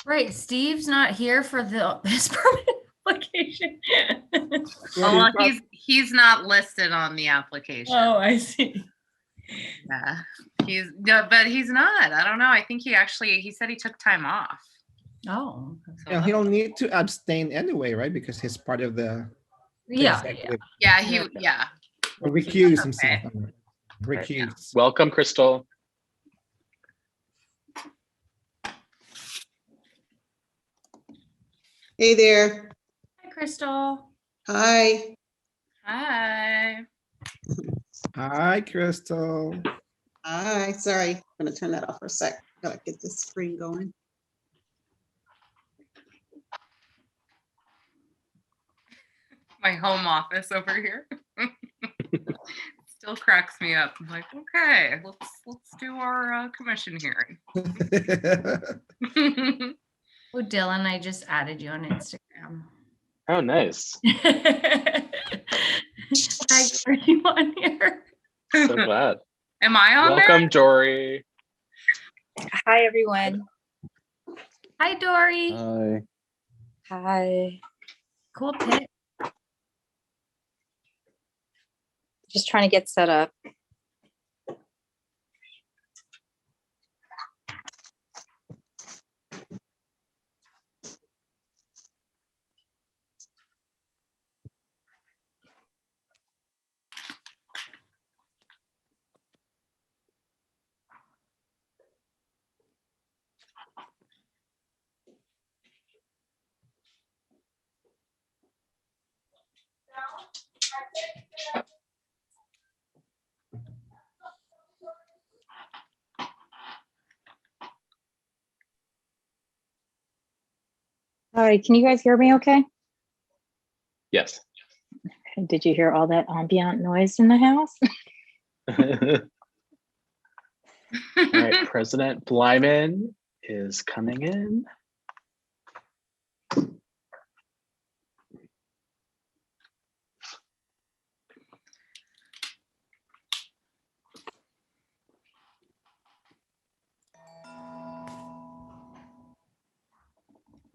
Right, Steve's not here for his permit application. Oh, well, he's not listed on the application. Oh, I see. Yeah, but he's not. I don't know. I think he said he took time off. Oh. So he don't need to abstain anyway, right? Because he's part of the Yeah. Yeah. Recuse himself. Recuse. Welcome, Crystal. Hey there. Hi, Crystal. Hi. Hi. Hi, Crystal. Hi. Sorry, I'm gonna turn that off for a sec. Gotta get this screen going. My home office over here. Still cracks me up. I'm like, okay, let's do our commission hearing. Oh, Dylan, I just added you on Instagram. Oh, nice. Are you on here? So glad. Am I on Welcome, Dory. Hi, everyone. Hi, Dory. Hi. Hi. Cool pic. Just trying to get set up. All right, can you guys hear me okay? Yes. Did you hear all that ambient noise in the house? All right, President Blyman is coming in.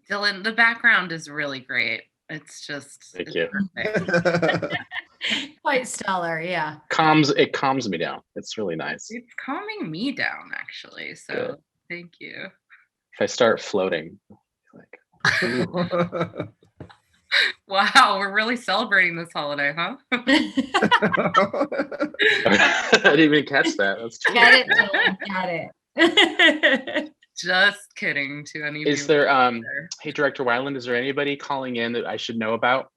Dylan, the background is really great. It's just Thank you. Quite stellar, yeah. It calms me down. It's really nice. It's calming me down, actually. So Good. Thank you. If I start floating, like, Wow, we're really celebrating this holiday, huh? I didn't even catch that. That's true. Get it, Dylan, get it. Just kidding to any of Is you there out there. hey, Director Weiland, is there anybody calling in that I should know about?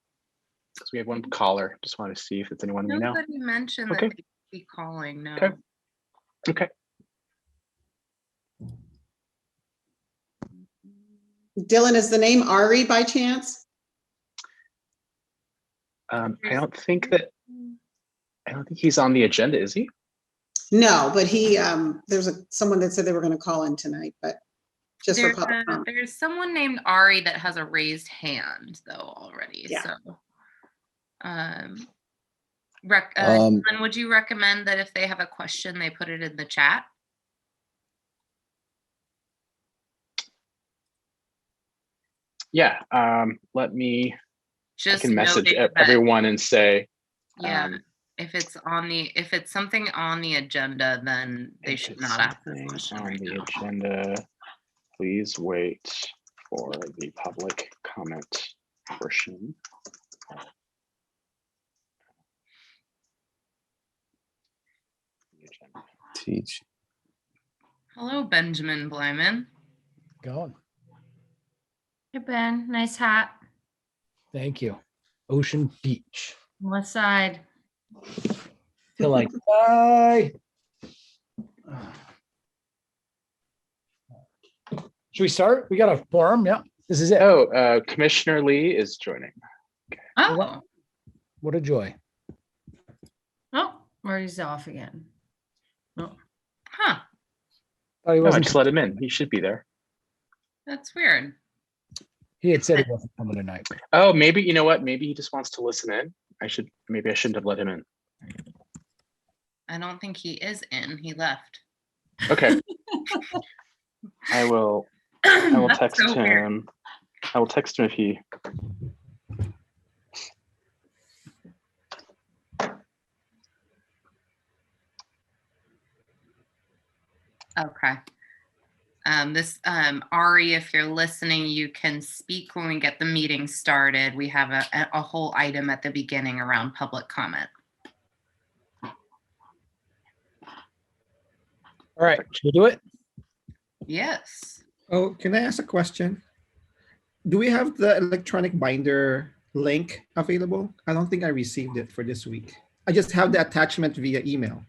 Because we have one caller. Just want to see if it's anyone we know. Nobody mentioned Okay. that they'd be calling. No. Okay. Okay. Dylan, is the name Ari by chance? I don't think he's on the agenda, is he? No, but he, there's someone that said they were gonna call in tonight, but just for There's, public comment. there's someone named Ari that has a raised hand though already. Yeah. So Glenn, would you recommend that if they have a question, they put it in the chat? Yeah. Let me. I Just can message noting that- everyone and say. Yeah. If it's something on the agenda, then they should not ask this question on right the now. agenda. Please wait for the public comment portion. Teach. Hello, Benjamin Blyman. Going. Hey, Ben, nice hat. Thank you. Ocean Beach. West side. Feel like bye. Should we start? We got a forum. Yeah, this is it. Oh, Commissioner Lee is joining. Oh, What a joy. Oh, or he's off again. Oh. huh. Thought he No, I wasn't. just let him in. He should be there. That's weird. He had said he wasn't coming tonight. Oh, maybe, you know what? Maybe he just wants to listen in. Maybe I shouldn't have let him in. I don't think he is in. He left. Okay. I will I will That's text so weird. him. I will text him if he. Okay. Ari, if you're listening, you can speak when we get the meeting started. We have a whole item at the beginning around public comment. All right, should we do it? Yes. Oh, can I ask a question? Do we have the electronic binder link available? I don't think I received it for this week. I just have the attachment via email.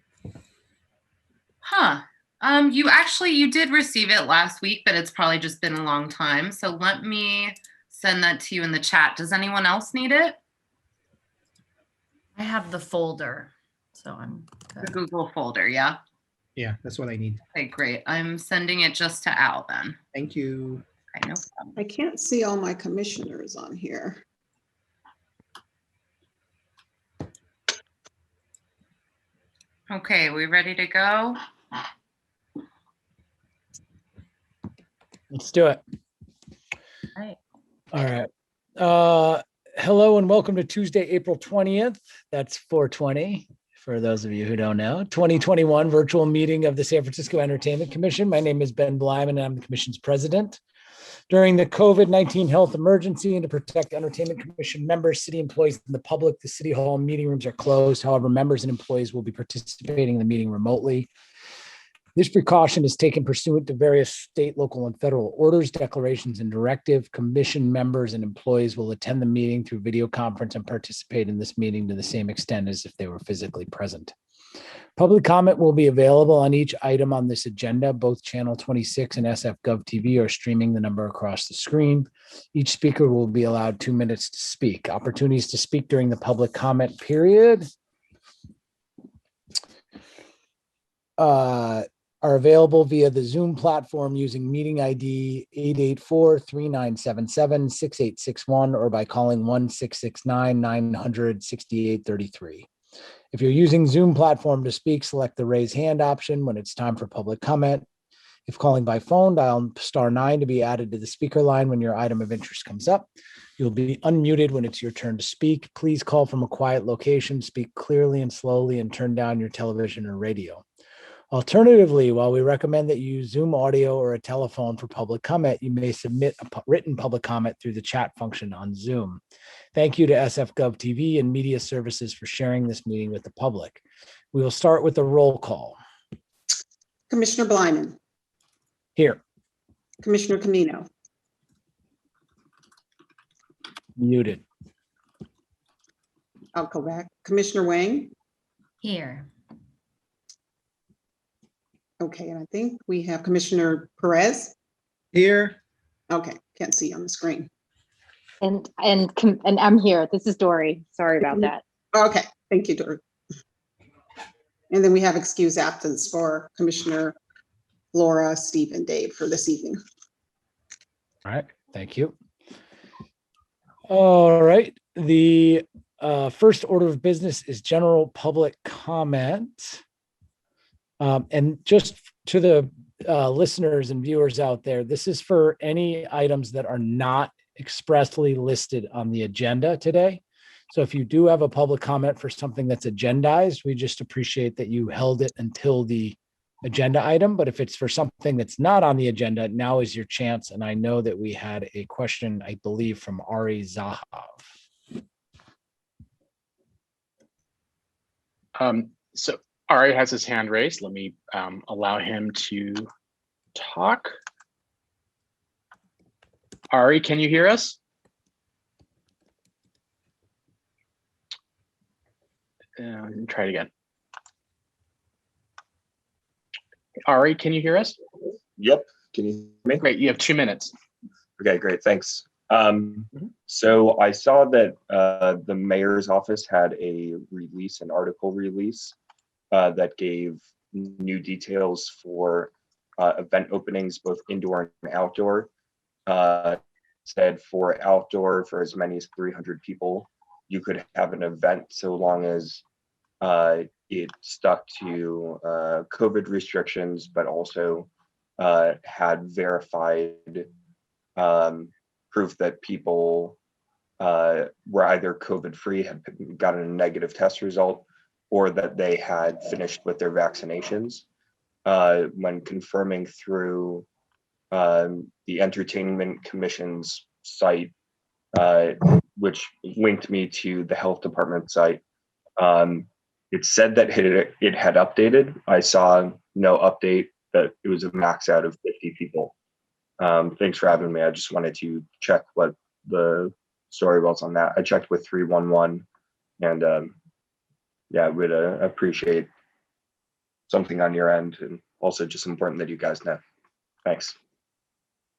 Huh. You did receive it last week, but it's probably just been a long time. So let me send that to you in the chat. Does anyone else need it? I have the folder, so I'm The good. Google folder, yeah? Yeah, that's what I need. Okay, great. I'm sending it just to Al then. Thank you. Okay, no problem. I can't see all my commissioners on here. Okay, we ready to go? Let's do it. Right. All right. Hello and welcome to Tuesday, April 20th. That's 420 for those of you who don't know. 2021 virtual meeting of the San Francisco Entertainment Commission. My name is Ben Blyman and I'm the commission's president. During the COVID-19 health emergency and to protect Entertainment Commission members, city employees, and the public, the City Hall meeting rooms are closed. However, members and employees will be participating in the meeting remotely. This precaution is taken pursuant to various state, local, and federal orders, declarations, and directive. Commission members and employees will attend the meeting through video conference and participate in this meeting to the same extent as if they were physically present. Public comment will be available on each item on this agenda. Both Channel 26 and SFGovTV are streaming the number across the screen. Each speaker will be allowed 2 minutes to speak. Opportunities to speak during the public comment period are available via the Zoom platform using meeting ID 884-3977-6861 or by calling 1-669-900-6833. If you're using Zoom platform to speak, select the raise hand option when it's time for public comment. If calling by phone, dial *9 to be added to the speaker line when your item of interest comes up. You'll be unmuted when it's your turn to speak. Please call from a quiet location, speak clearly and slowly, and turn down your television or radio. Alternatively, while we recommend that you use Zoom audio or a telephone for public comment, you may submit a written public comment through the chat function on Zoom. Thank you to SFGovTV and Media Services for sharing this meeting with the public. We will start with a roll call. Commissioner Blyman, Here, Commissioner Camino, muted. I'll go back. Commissioner Wang. Here. Okay, and I think we have Commissioner Perez. Here. Okay, can't see on the screen. And I'm here. This is Dory. Sorry about that. Okay, thank you, Dory. And then we have excused absence for Commissioner Laura, Steve, and Dave for this evening. All right, thank you. All right, the first order of business is general public comment. And just to the listeners and viewers out there, this is for any items that are not expressly listed on the agenda today. So if you do have a public comment for something that's agendized, we just appreciate that you held it until the agenda item. But if it's for something that's not on the agenda, now is your chance. And I know that we had a question, I believe, from Ari Zahav. So Ari has his hand raised. Let me allow him to talk. Ari, can you hear us? Let me try it again. Ari, can you hear us? Yep. Can you hear me? Great, you have 2 minutes. Okay, great. Thanks. So I saw that the mayor's office had a release, an article release that gave new details for event openings, both indoor and outdoor. Said for outdoor, for as many as 300 people, you could have an event so long as it stuck to COVID restrictions, but also had verified proof that people were either COVID-free, had gotten a negative test result, or that they had finished with their vaccinations. When confirming through the Entertainment Commission's site, which linked me to the health department site, it said that it had updated. I saw no update, that it was a max out of 50 people. Thanks for having me. I just wanted to check what the story was on that. I checked with 311, and yeah, I would appreciate something on your end, and also just important that you guys know. Thanks.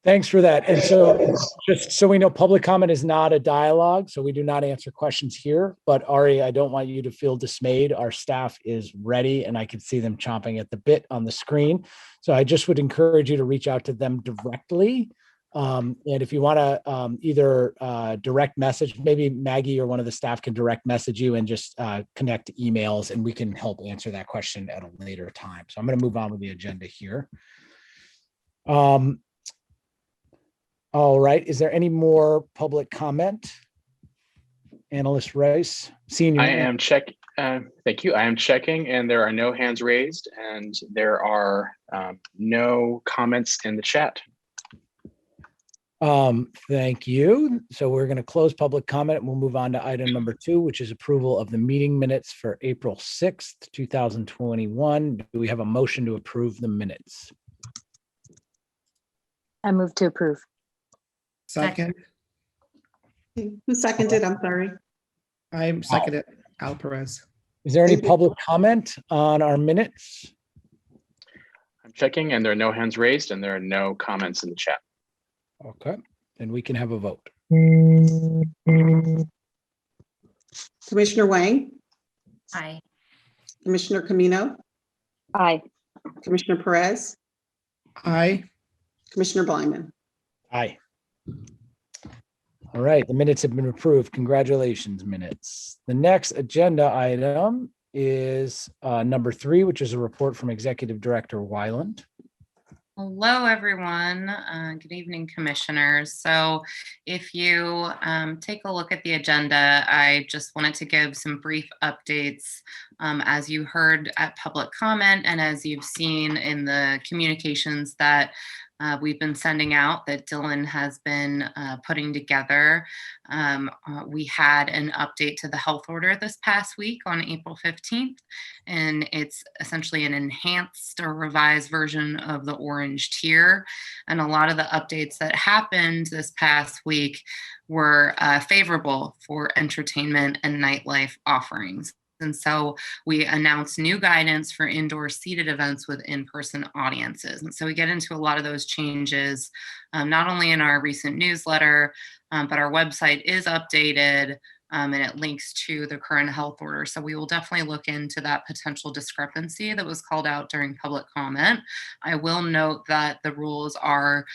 Thanks for that. And so just so we know, public comment is not a dialogue, so we do not answer questions here. But Ari, I don't want you to feel dismayed. Our staff is ready, and I can see them chomping at the bit on the screen. So I just would encourage you to reach out to them directly. And if you want to either direct message, maybe Maggie or one of the staff can direct message you and just connect to emails, and we can help answer that question at a later time. So I'm going to move on with the agenda here. All right. Is there any more public comment? Analyst Rice, Senior. I am checking. Thank you. I am checking, and there are no hands raised, and there are no comments in the chat. Thank you. So we're going to close public comment and we'll move on to item number 2, which is approval of the meeting minutes for April 6th, 2021. Do we have a motion to approve the minutes? I move to approve. Second. Who seconded? I'm sorry. I'm seconded. Al Perez. Is there any public comment on our minutes? I'm checking, and there are no hands raised, and there are no comments in the chat. Okay, then we can have a vote. Commissioner Wang, Aye. Commissioner Camino, Aye. Commissioner Perez, Aye. Commissioner Blyman. Aye. All right, the minutes have been approved. Congratulations, minutes. The next agenda item is number 3, which is a report from Executive Director Wyland. Hello, everyone. Good evening, commissioners. So if you take a look at the agenda, I just wanted to give some brief updates. As you heard at public comment, and as you've seen in the communications that we've been sending out, that Dylan has been putting together. We had an update to the health order this past week on April 15th, and it's essentially an enhanced or revised version of the orange tier. And a lot of the updates that happened this past week were favorable for entertainment and nightlife offerings. And so we announced new guidance for indoor seated events with in-person audiences. And so we get into a lot of those changes, not only in our recent newsletter, but our website is updated and it links to the current health order. So we will definitely look into that potential discrepancy that was called out during public comment. I will note that the rules are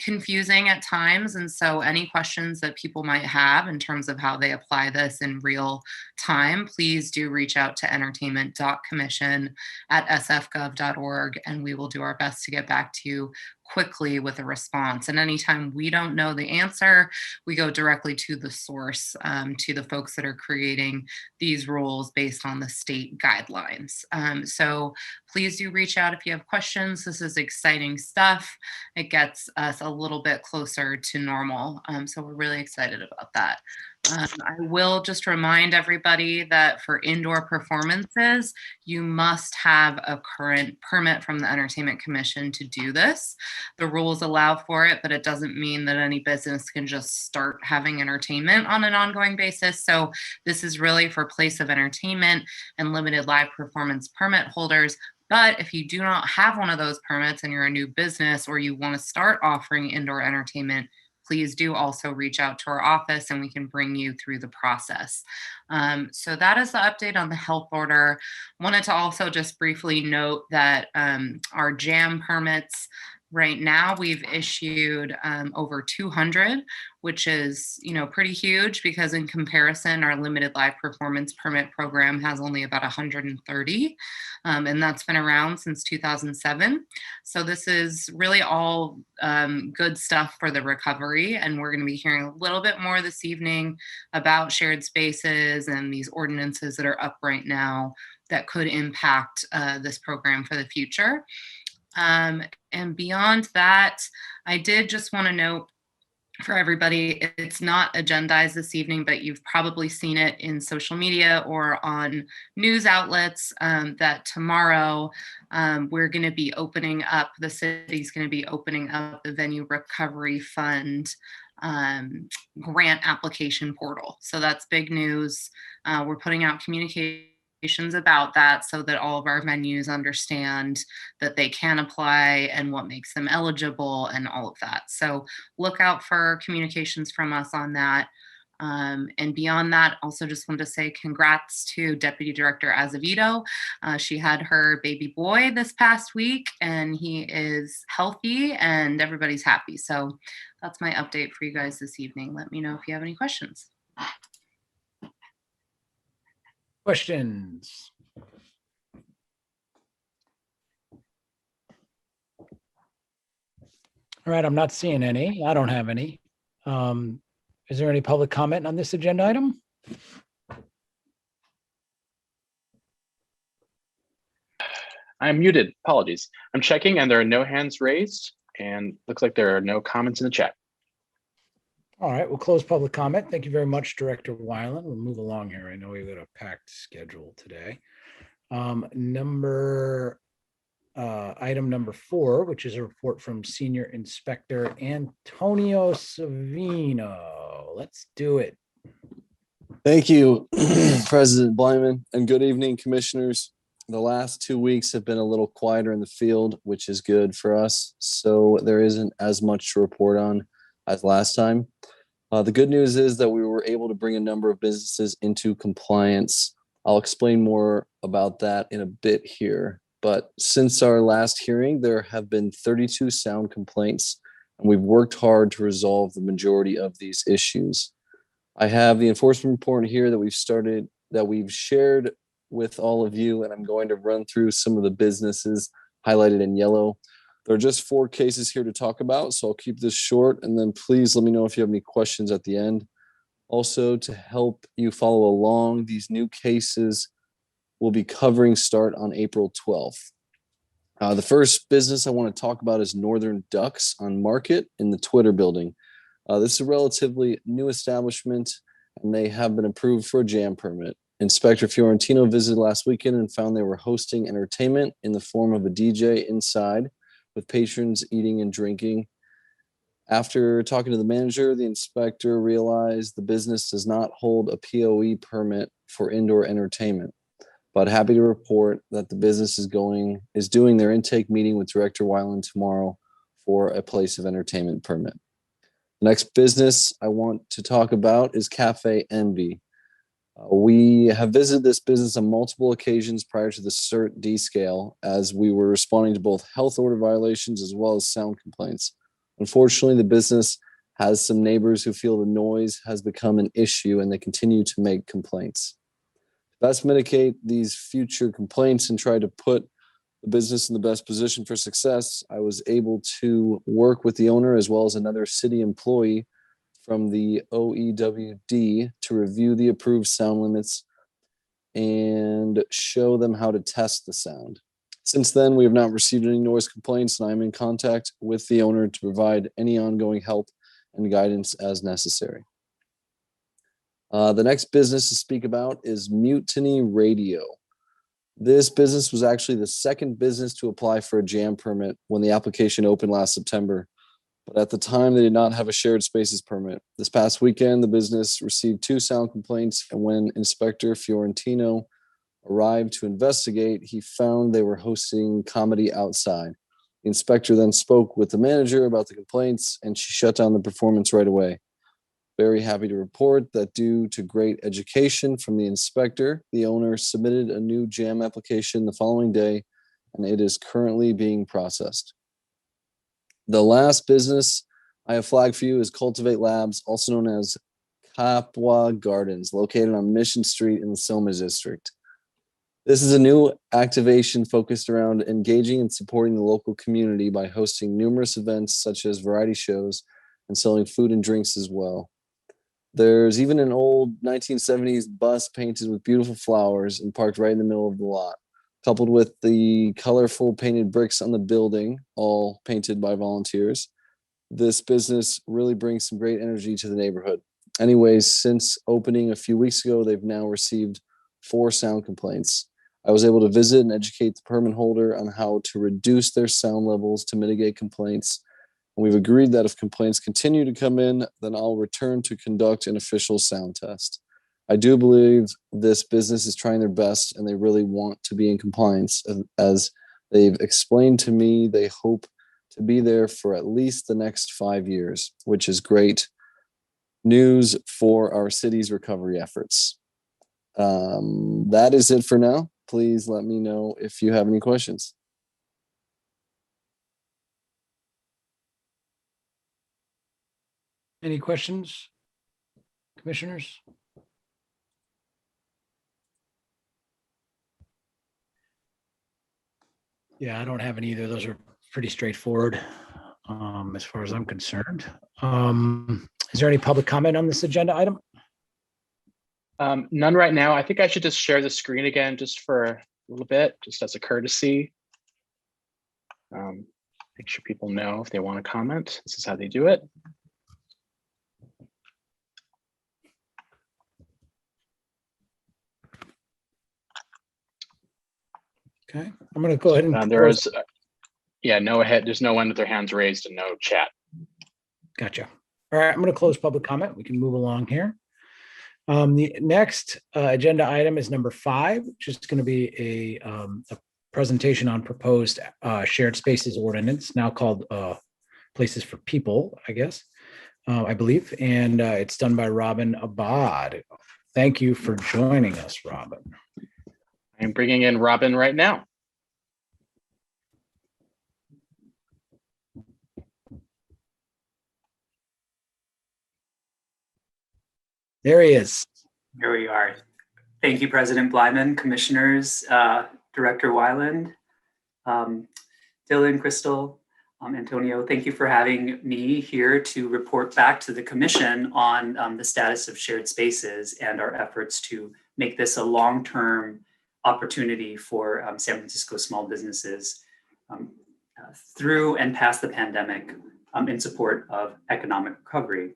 confusing at times. And so any questions that people might have in terms of how they apply this in real time, please do reach out to entertainment.commission@sfgov.org, and we will do our best to get back to you quickly with a response. And anytime we don't know the answer, we go directly to the source, to the folks that are creating these rules based on the state guidelines. So please do reach out if you have questions. This is exciting stuff. It gets us a little bit closer to normal. So we're really excited about that. I will just remind everybody that for indoor performances, you must have a current permit from the Entertainment Commission to do this. The rules allow for it, but it doesn't mean that any business can just start having entertainment on an ongoing basis. So this is really for place of entertainment and limited live performance permit holders. But if you do not have one of those permits and you're a new business, or you want to start offering indoor entertainment, please do also reach out to our office and we can bring you through the process. So that is the update on the health order. Wanted to also just briefly note that our jam permits Right now, we've issued over 200, which is, pretty huge because in comparison, our limited live performance permit program has only about 130, and that's been around since 2007. So this is really all good stuff for the recovery, and we're going to be hearing a little bit more this evening about shared spaces and these ordinances that are up right now that could impact this program for the future. And beyond that, I did just want to note for everybody, it's not agendized this evening, but you've probably seen it in social media or on news outlets that tomorrow we're going to be opening up, the city's going to be opening up the Venue Recovery Fund grant application portal. So that's big news. We're putting out communications about that so that all of our venues understand that they can apply and what makes them eligible and all of that. So look out for communications from us on that. And beyond that, also just wanted to say congrats to Deputy Director Azevedo. She had her baby boy this past week and he is healthy and everybody's happy. So that's my update for you guys this evening. Let me know if you have any questions. Questions? All right, I'm not seeing any. I don't have any. Is there any public comment on this agenda item? I'm muted. Apologies. I'm checking and there are no hands raised and looks like there are no comments in the chat. All right, we'll close public comment. Thank you very much, Director Weiland. We'll move along here. I know we've got a packed schedule today. Item number 4, which is a report from Senior Inspector Antonio Savino. Let's do it. Thank you, President Blyman, and good evening, commissioners. The last 2 weeks have been a little quieter in the field, which is good for us. So there isn't as much to report on as last time. The good news is that we were able to bring a number of businesses into compliance. I'll explain more about that in a bit here. But since our last hearing, there have been 32 sound complaints, and we've worked hard to resolve the majority of these issues. I have the enforcement report here that we've shared with all of you, and I'm going to run through some of the businesses highlighted in yellow. There are just 4 cases here to talk about, so I'll keep this short, and then please let me know if you have any questions at the end. Also, to help you follow along, these new cases will be covering start on April 12th. The first business I want to talk about is Northern Ducks on Market in the Twitter building. This is a relatively new establishment, and they have been approved for a jam permit. Inspector Fiorentino visited last weekend and found they were hosting entertainment in the form of a DJ inside, with patrons eating and drinking. After talking to the manager, the inspector realized the business does not hold a POE permit for indoor entertainment, but happy to report that the business is doing their intake meeting with Director Weiland tomorrow for a place of entertainment permit. The next business I want to talk about is Cafe Envy. We have visited this business on multiple occasions prior to the CERT D scale, as we were responding to both health order violations as well as sound complaints. Unfortunately, the business has some neighbors who feel the noise has become an issue and they continue to make complaints. To best mitigate these future complaints and try to put the business in the best position for success, I was able to work with the owner as well as another city employee from the OEWD to review the approved sound limits and show them how to test the sound. Since then, we have not received any noise complaints, and I'm in contact with the owner to provide any ongoing help and guidance as necessary. The next business to speak about is Mutiny Radio. This business was actually the second business to apply for a jam permit when the application opened last September. But at the time, they did not have a shared spaces permit. This past weekend, the business received 2 sound complaints, and when Inspector Fiorentino arrived to investigate, he found they were hosting comedy outside. The inspector then spoke with the manager about the complaints, and she shut down the performance right away. Very happy to report that due to great education from the inspector, the owner submitted a new jam application the following day, and it is currently being processed. The last business I have flagged for you is Cultivate Labs, also known as Kapwa Gardens, located on Mission Street in the Soma District. This is a new activation focused around engaging and supporting the local community by hosting numerous events such as variety shows and selling food and drinks as well. There's even an old 1970s bus painted with beautiful flowers and parked right in the middle of the lot, coupled with the colorful painted bricks on the building, all painted by volunteers. This business really brings some great energy to the neighborhood. Anyways, since opening a few weeks ago, they've now received 4 sound complaints. I was able to visit and educate the permit holder on how to reduce their sound levels to mitigate complaints. And we've agreed that if complaints continue to come in, then I'll return to conduct an official sound test. I do believe this business is trying their best and they really want to be in compliance. As they've explained to me, they hope to be there for at least the next 5 years, which is great news for our city's recovery efforts. That is it for now. Please let me know if you have any questions. Any questions, commissioners? Yeah, I don't have any either. Those are pretty straightforward as far as I'm concerned. Is there any public comment on this agenda item? None right now. I think I should just share the screen again just for a little bit, just as a courtesy. Make sure people know if they want to comment. This is how they do it. Okay, I'm going to go ahead and There is, there's no one with their hands raised and no chat. Gotcha. All right, I'm going to close public comment. We can move along here. The next agenda item is number 5, which is going to be a presentation on proposed shared spaces ordinance, now called Places for People, I guess, I believe. And it's done by Robin Abad. Thank you for joining us, Robin. I'm bringing in Robin right now. There he is. Here we are. Thank you, President Blyman, Commissioners, Director Weiland, Dylan, Crystal, Antonio. Thank you for having me here to report back to the Commission on the status of shared spaces and our efforts to make this a long-term opportunity for San Francisco small businesses through and past the pandemic in support of economic recovery.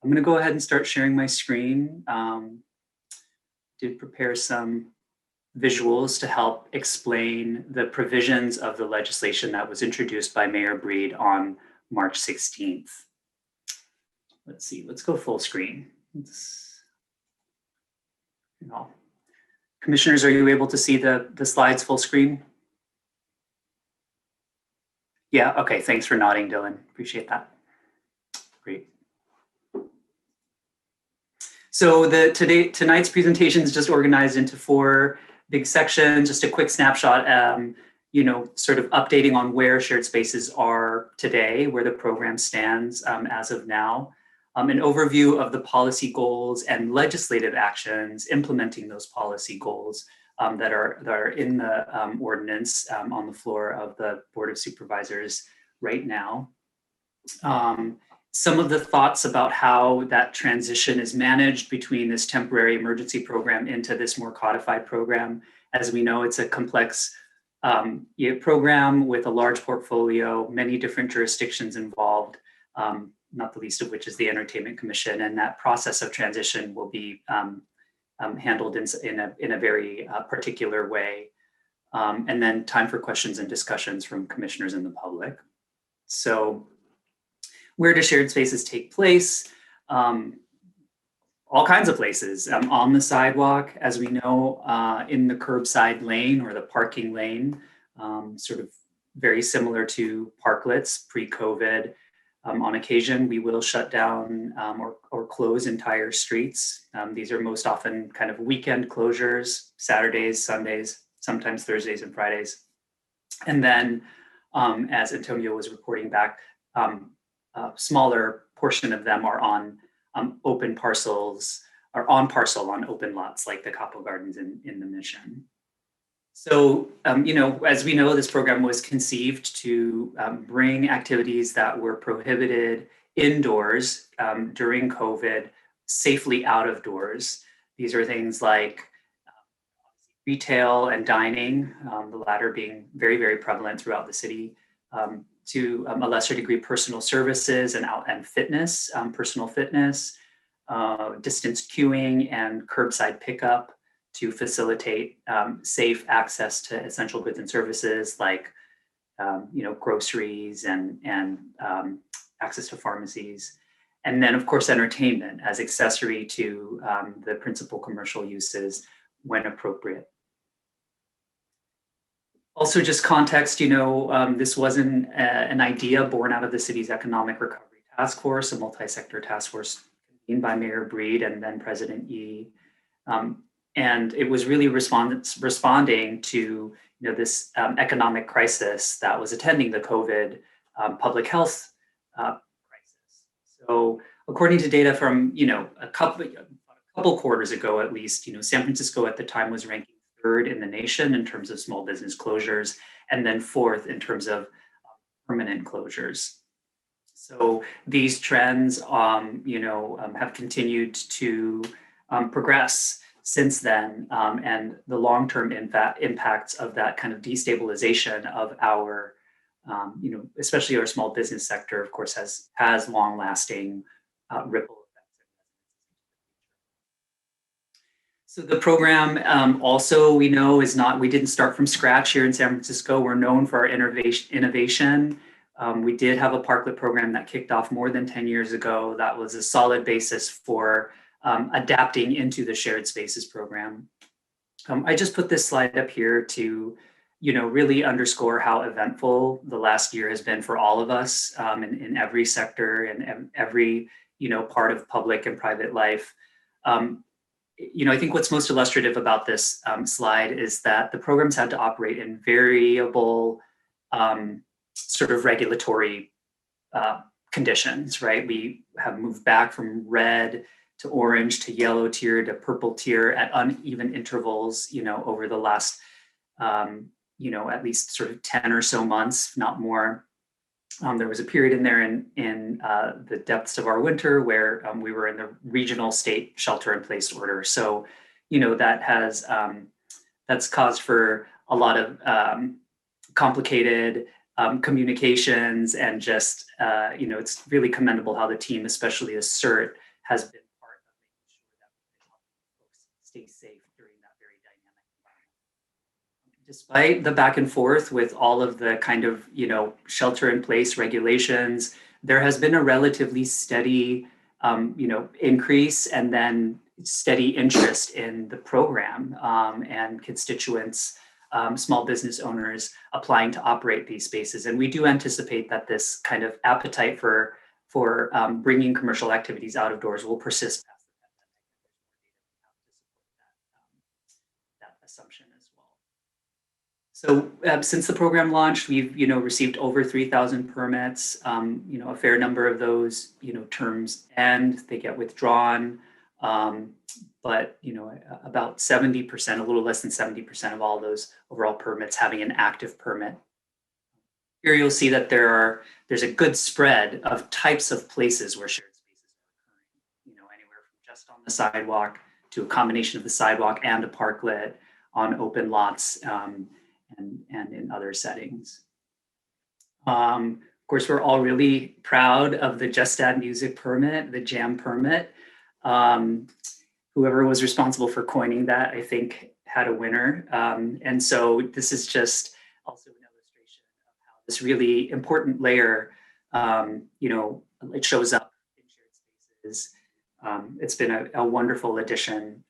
I'm going to go ahead and start sharing my screen. Did prepare some visuals to help explain the provisions of the legislation that was introduced by Mayor Breed on March 16th. Let's see, let's go full screen. Commissioners, are you able to see the slides full screen? Yeah, okay, thanks for nodding, Dylan. Appreciate that. Great. So tonight's presentation is just organized into 4 big sections. Just a quick snapshot, sort of updating on where shared spaces are today, where the program stands as of now, an overview of the policy goals and legislative actions implementing those policy goals that are in the ordinance on the floor of the Board of Supervisors right now. Some of the thoughts about how that transition is managed between this temporary emergency program into this more codified program. As we know, it's a complex program with a large portfolio, many different jurisdictions involved, not the least of which is the Entertainment Commission, and that process of transition will be handled in a very particular way. And then time for questions and discussions from commissioners and the public. So, where do shared spaces take place? All kinds of places. On the sidewalk, as we know, in the curbside lane or the parking lane, sort of very similar to parklets pre-COVID. On occasion, we will shut down or close entire streets. These are most often kind of weekend closures, Saturdays, Sundays, sometimes Thursdays and Fridays. And then, as Antonio was reporting back, smaller portion of them are on open parcels, or on parcel on open lots like the Capo Gardens in the Mission. So, as we know, this program was conceived to bring activities that were prohibited indoors during COVID safely out of doors. These are things like retail and dining, the latter being very, very prevalent throughout the city, to a lesser degree, personal services and fitness, personal fitness, distance queuing and curbside pickup to facilitate safe access to essential goods and services like, groceries and access to pharmacies. And then, of course, entertainment as accessory to the principal commercial uses when appropriate. Also, just context, this wasn't an idea born out of the city's Economic Recovery Task Force, a multi-sector task force convened by Mayor Breed and then President Yee. And it was really responding to this economic crisis that was attending the COVID public health crisis. So according to data from a couple quarters ago, at least, San Francisco at the time was ranking third in the nation in terms of small business closures, and then fourth in terms of permanent closures. So these trends, have continued to progress since then, and the long-term impacts of that kind of destabilization of our, especially our small business sector, of course, has long-lasting ripple effects. So the program also, we know, we didn't start from scratch here in San Francisco. We're known for our innovation. We did have a parklet program that kicked off more than 10 years ago. That was a solid basis for adapting into the shared spaces program. I just put this slide up here to, really underscore how eventful the last year has been for all of us in every sector and every, part of public and private life. I think what's most illustrative about this slide is that the programs had to operate in variable sort of regulatory conditions, right? We have moved back from red to orange to yellow tier to purple tier at uneven intervals, over the last, at least sort of 10 or so months, not more. There was a period in there in the depths of our winter where we were in the regional state shelter-in-place order. So, that has that's caused for a lot of complicated communications and just it's really commendable how the team, especially CERT, has been part of making sure that we can help folks stay safe during that very dynamic environment. Despite the back and forth with all of the kind of, shelter in place regulations, there has been a relatively steady, increase and then steady interest in the program and constituents, small business owners applying to operate these spaces. And we do anticipate that this kind of appetite for bringing commercial activities out of doors will persist past the pandemic. That assumption as well. So since the program launched, we've received over 3,000 permits. A fair number of those terms end, they get withdrawn. But about 70%, a little less than 70% of all those overall permits having an active permit. Here you'll see that there's a good spread of types of places where shared spaces are occurring. Anywhere from just on the sidewalk to a combination of the sidewalk and a parklet on open lots and in other settings. Of course, we're all really proud of the Just Add Music permit, the Jam permit. Whoever was responsible for coining that, I think, had a winner. And so this is just also an illustration of how this really important layer, it shows up in shared spaces. It's been a wonderful addition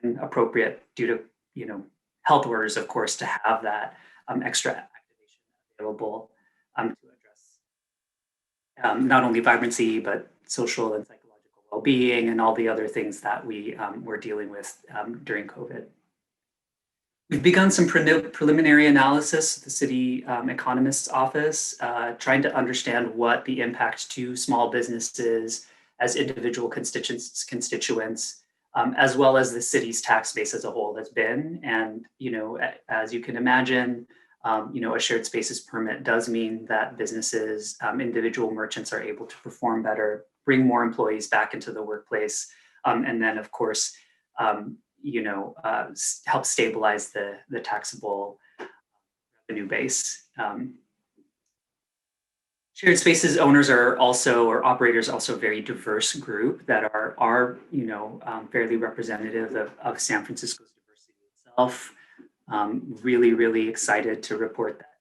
when appropriate due to, health orders, of course, to have that extra activation available to address not only vibrancy, but social and psychological well-being and all the other things that we were dealing with during COVID. We've begun some preliminary analysis at the city economist's office, trying to understand what the impact to small businesses as individual constituents, as well as the city's tax base as a whole has been. And, as you can imagine, a shared spaces permit does mean that businesses, individual merchants are able to perform better, bring more employees back into the workplace, and then, of course, help stabilize the taxable revenue base. Shared spaces owners are also, or operators, also a very diverse group that are fairly representative of San Francisco's diversity itself. Really, really excited to report that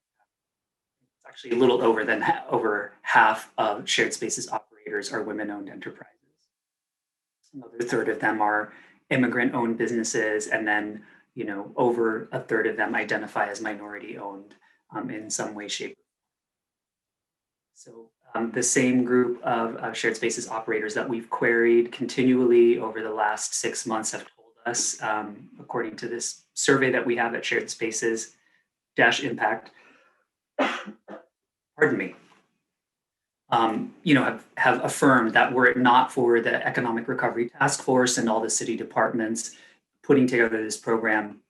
it's actually a little over half of shared spaces operators are women-owned enterprises. Another third of them are immigrant-owned businesses, and then over a third of them identify as minority-owned in some way, shape. So the same group of shared spaces operators that we've queried continually over the last 6 months have told us, according to this survey that we have at Shared Spaces Impact, pardon me, have affirmed that were it not for the Economic Recovery Task Force and all the city departments putting together this program,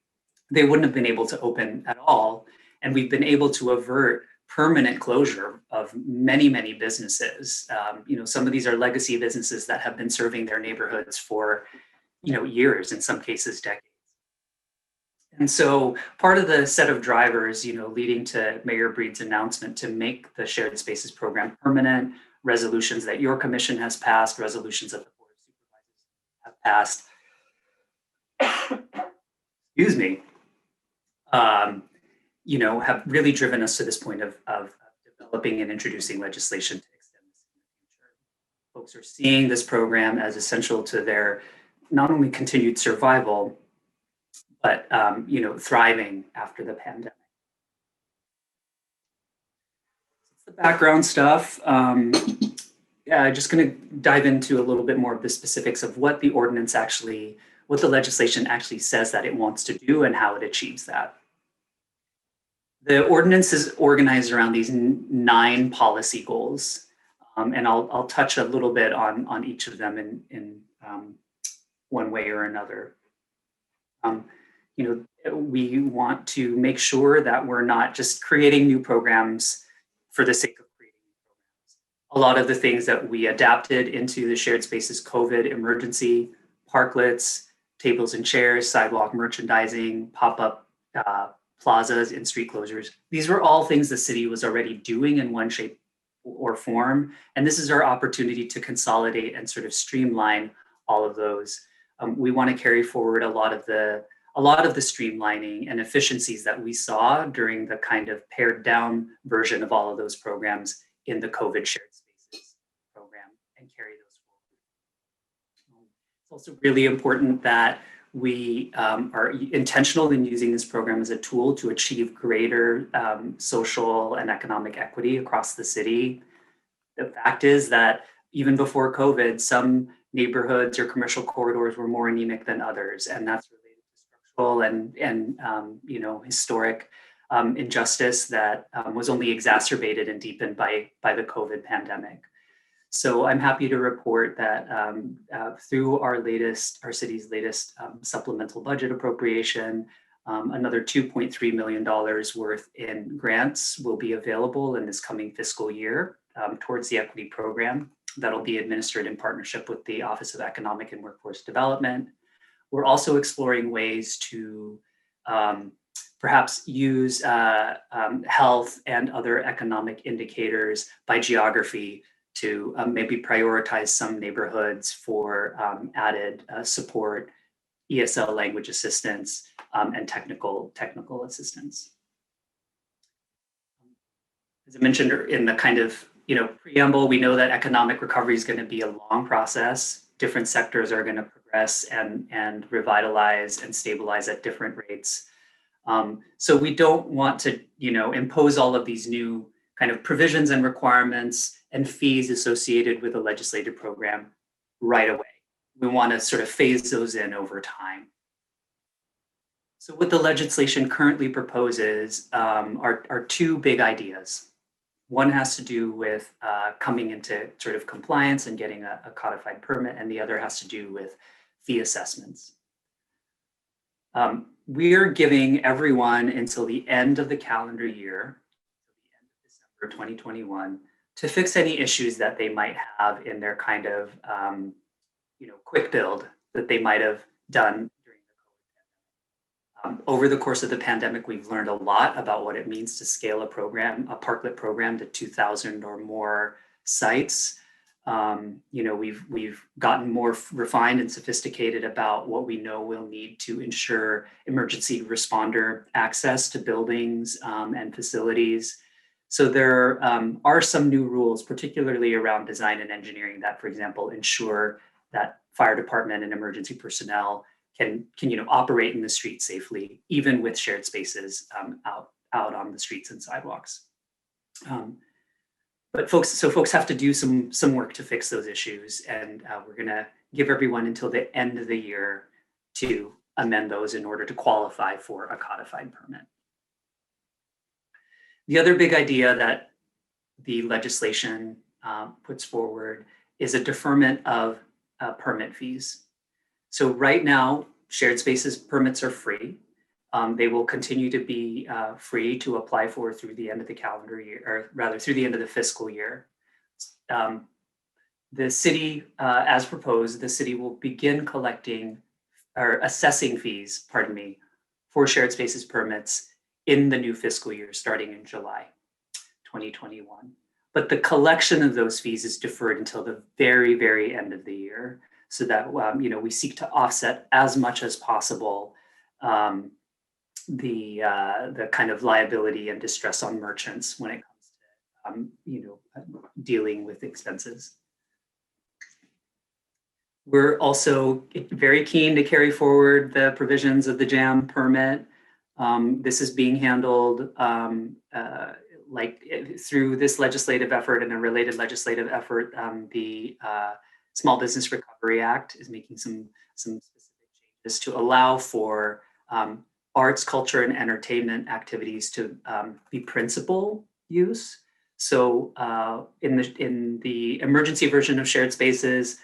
they wouldn't have been able to open at all. And we've been able to avert permanent closure of many, many businesses. Some of these are legacy businesses that have been serving their neighborhoods for, years, in some cases, decades. And so part of the set of drivers, leading to Mayor Breed's announcement to make the Shared Spaces program permanent, resolutions that your commission has passed, resolutions that the Board of Supervisors have passed, excuse me, have really driven us to this point of developing and introducing legislation to extend this in the future. Folks are seeing this program as essential to their not only continued survival, but thriving after the pandemic. That's the background stuff. Just going to dive into a little bit more of the specifics of what the ordinance actually, what the legislation actually says that it wants to do and how it achieves that. The ordinance is organized around these 9 policy goals, and I'll touch a little bit on each of them in one way or another. We want to make sure that we're not just creating new programs for the sake of creating new programs. A lot of the things that we adapted into the Shared Spaces COVID emergency, parklets, tables and chairs, sidewalk merchandising, pop-up plazas, and street closures. These were all things the city was already doing in one shape or form. And this is our opportunity to consolidate and sort of streamline all of those. We want to carry forward a lot of the streamlining and efficiencies that we saw during the kind of pared down version of all of those programs in the COVID Shared Spaces program and carry those forward. It's also really important that we are intentional in using this program as a tool to achieve greater social and economic equity across the city. The fact is that even before COVID, some neighborhoods or commercial corridors were more anemic than others, and that's related to structural and historic injustice that was only exacerbated and deepened by the COVID pandemic. So I'm happy to report that through our city's latest supplemental budget appropriation, another $2.3 million worth in grants will be available in this coming fiscal year towards the equity program that'll be administered in partnership with the Office of Economic and Workforce Development. We're also exploring ways to perhaps use health and other economic indicators by geography to maybe prioritize some neighborhoods for added support, ESL language assistance, and technical assistance. As I mentioned in the kind of preamble, we know that economic recovery is going to be a long process. Different sectors are going to progress and revitalize and stabilize at different rates. So we don't want to impose all of these new kind of provisions and requirements and fees associated with a legislative program right away. We want to sort of phase those in over time. So what the legislation currently proposes are two big ideas. One has to do with coming into sort of compliance and getting a codified permit, and the other has to do with fee assessments. We're giving everyone until the end of the calendar year, the end of December 2021, to fix any issues that they might have in their kind of quick build that they might have done during the COVID pandemic. Over the course of the pandemic, we've learned a lot about what it means to scale a parklet program to 2,000 or more sites. We've gotten more refined and sophisticated about what we know we'll need to ensure emergency responder access to buildings and facilities. So there are some new rules, particularly around design and engineering, that, for example, ensure that fire department and emergency personnel can operate in the street safely, even with shared spaces out on the streets and sidewalks. But folks have to do some work to fix those issues, and we're going to give everyone until the end of the year to amend those in order to qualify for a codified permit. The other big idea that the legislation puts forward is a deferment of permit fees. So right now, shared spaces permits are free. They will continue to be free to apply for through the end of the calendar year, or rather through the end of the fiscal year. The city, as proposed, the city will begin collecting or assessing fees, for shared spaces permits in the new fiscal year, starting in July 2021. But the collection of those fees is deferred until the very, very end of the year, so that we seek to offset as much as possible the kind of liability and distress on merchants when it comes to dealing with expenses. We're also very keen to carry forward the provisions of the JAM permit. This is being handled through this legislative effort and a related legislative effort. The Small Business Recovery Act is making some specific changes to allow for arts, culture, and entertainment activities to be principal use. So in the emergency version of shared spaces,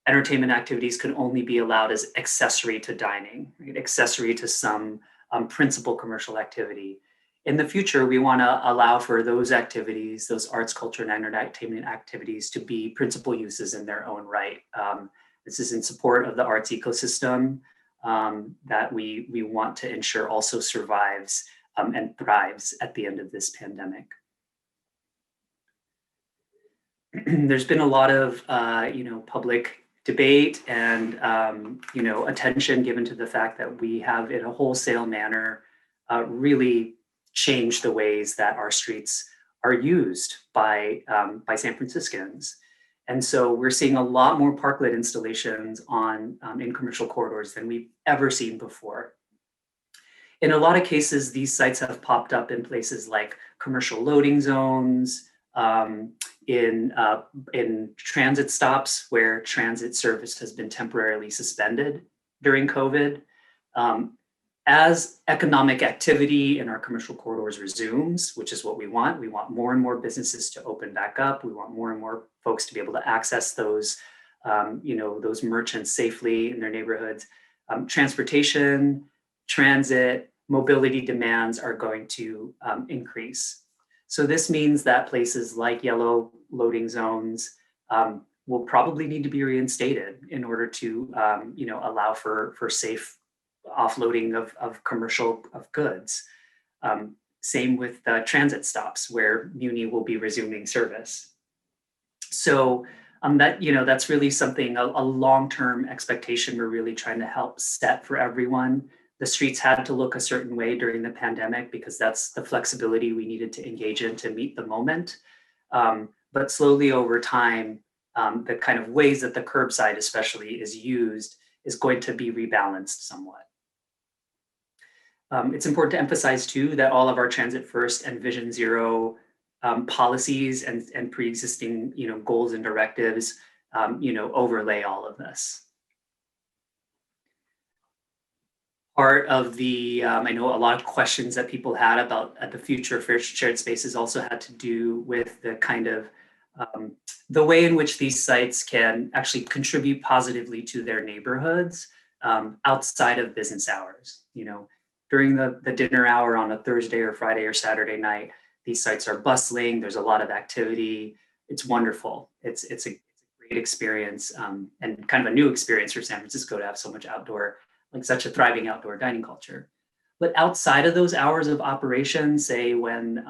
entertainment activities can only be allowed as accessory to dining, right? Accessory to some principal commercial activity. In the future, we want to allow for those activities, those arts, culture, and entertainment activities, to be principal uses in their own right. This is in support of the arts ecosystem that we want to ensure also survives and thrives at the end of this pandemic. There's been a lot of public debate and attention given to the fact that we have, in a wholesale manner, really changed the ways that our streets are used by San Franciscans. And so we're seeing a lot more parklet installations in commercial corridors than we've ever seen before. In a lot of cases, these sites have popped up in places like commercial loading zones, in transit stops where transit service has been temporarily suspended during COVID. As economic activity in our commercial corridors resumes, which is what we want more and more businesses to open back up. We want more and more folks to be able to access those merchants safely in their neighborhoods. Transportation, transit, mobility demands are going to increase. So this means that places like yellow loading zones will probably need to be reinstated in order to allow for safe offloading of commercial goods. Same with transit stops where Muni will be resuming service. So that's really something, a long-term expectation we're really trying to help set for everyone. The streets had to look a certain way during the pandemic because that's the flexibility we needed to engage in to meet the moment. But slowly over time, the kind of ways that the curbside especially is used is going to be rebalanced somewhat. It's important to emphasize too that all of our Transit First and Vision Zero policies and pre-existing goals and directives overlay all of this. part of the, I know a lot of questions that people had about the future of shared spaces also had to do with the kind of the way in which these sites can actually contribute positively to their neighborhoods outside of business hours. You know, during the dinner hour on a Thursday or Friday or Saturday night, these sites are bustling. There's a lot of activity. It's wonderful. It's a great experience and kind of a new experience for San Francisco to have so much outdoor, like such a thriving outdoor dining culture. But outside of those hours of operation, say when,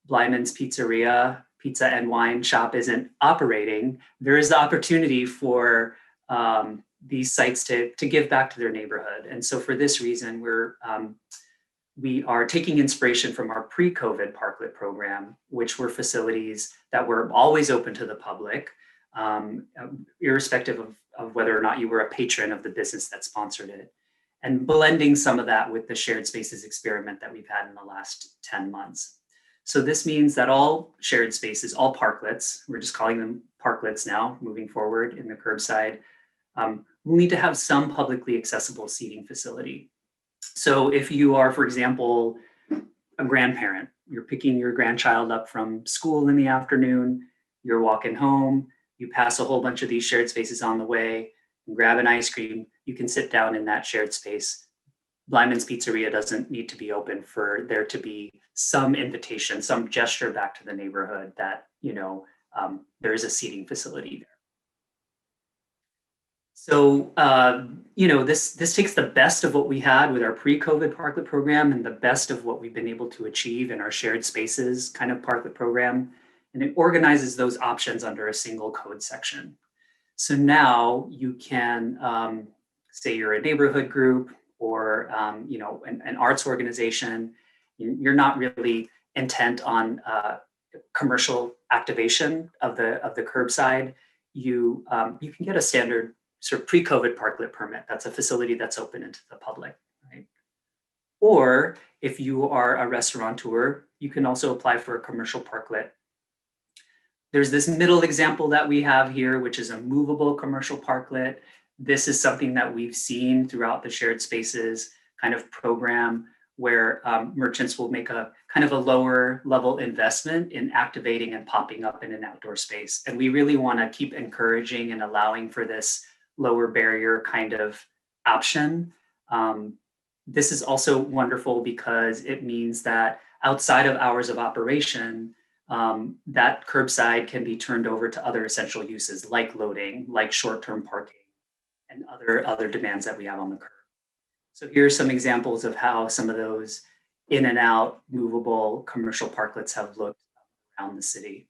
Blyman's Pizzeria, Pizza and Wine Shop isn't operating, there is the opportunity for these sites to give back to their neighborhood. And so for this reason, we are taking inspiration from our pre-COVID parklet program, which were facilities that were always open to the public, irrespective of whether or not you were a patron of the business that sponsored it, and blending some of that with the shared spaces experiment that we've had in the last 10 months. So this means that all shared spaces, all parklets, we're just calling them parklets now, moving forward in the curbside, will need to have some publicly accessible seating facility. So if you are, for example, a grandparent, you're picking your grandchild up from school in the afternoon, you're walking home, you pass a whole bunch of these shared spaces on the way, and grab an ice cream, you can sit down in that shared space. Blyman's Pizzeria doesn't need to be open for there to be some invitation, some gesture back to the neighborhood that, there is a seating facility there. So, this takes the best of what we had with our pre-COVID parklet program and the best of what we've been able to achieve in our shared spaces kind of parklet program, and it organizes those options under a single code section. So now you can, say you're a neighborhood group or, an arts organization, you're not really intent on commercial activation of the curbside. You can get a standard sort of pre-COVID parklet permit. That's a facility that's open into the public, right? Or if you are a restaurateur, you can also apply for a commercial parklet. There's this middle example that we have here, which is a movable commercial parklet. This is something that we've seen throughout the shared spaces kind of program where merchants will make a kind of a lower level investment in activating and popping up in an outdoor space. And we really want to keep encouraging and allowing for this lower barrier kind of option. This is also wonderful because it means that outside of hours of operation, that curbside can be turned over to other essential uses like loading, like short-term parking, and other demands that we have on the curb. So here are some examples of how some of those in and out movable commercial parklets have looked around the city.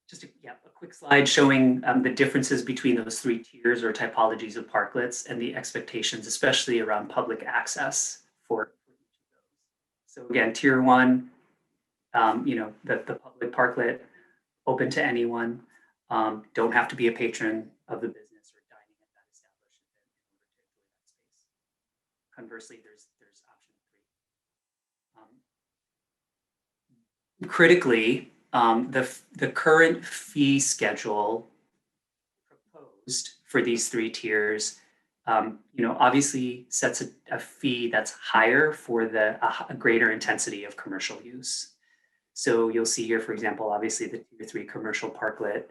Just a quick slide showing the differences between those three tiers or typologies of parklets and the expectations, especially around public access for each of those. So again, tier one, the public parklet, open to anyone, don't have to be a patron of the business or dining at that establishment in order to enjoy that space. Conversely, there's option three. Critically, the current fee schedule proposed for these three tiers, obviously sets a fee that's higher for a greater intensity of commercial use. So you'll see here, for example, obviously the tier 3 commercial parklet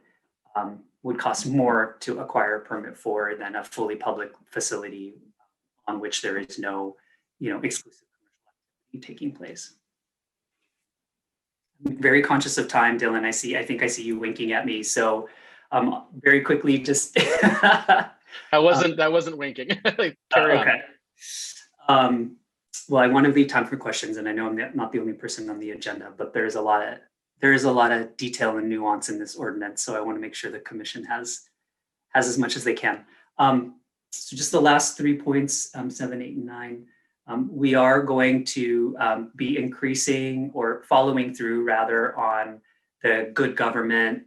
would cost more to acquire a permit for than a fully public facility on which there is no, exclusive commercial activity taking place. I'm very conscious of time, Dylan. I think I see you winking at me. So very quickly, just I wasn't winking. Carry on. Okay. Well, I want to leave time for questions, and I know I'm not the only person on the agenda, but there is a lot of detail and nuance in this ordinance, so I want to make sure the commission has as much as they can. So just the last 3 points, 7, 8, and 9. We are going to be increasing or following through rather on the good government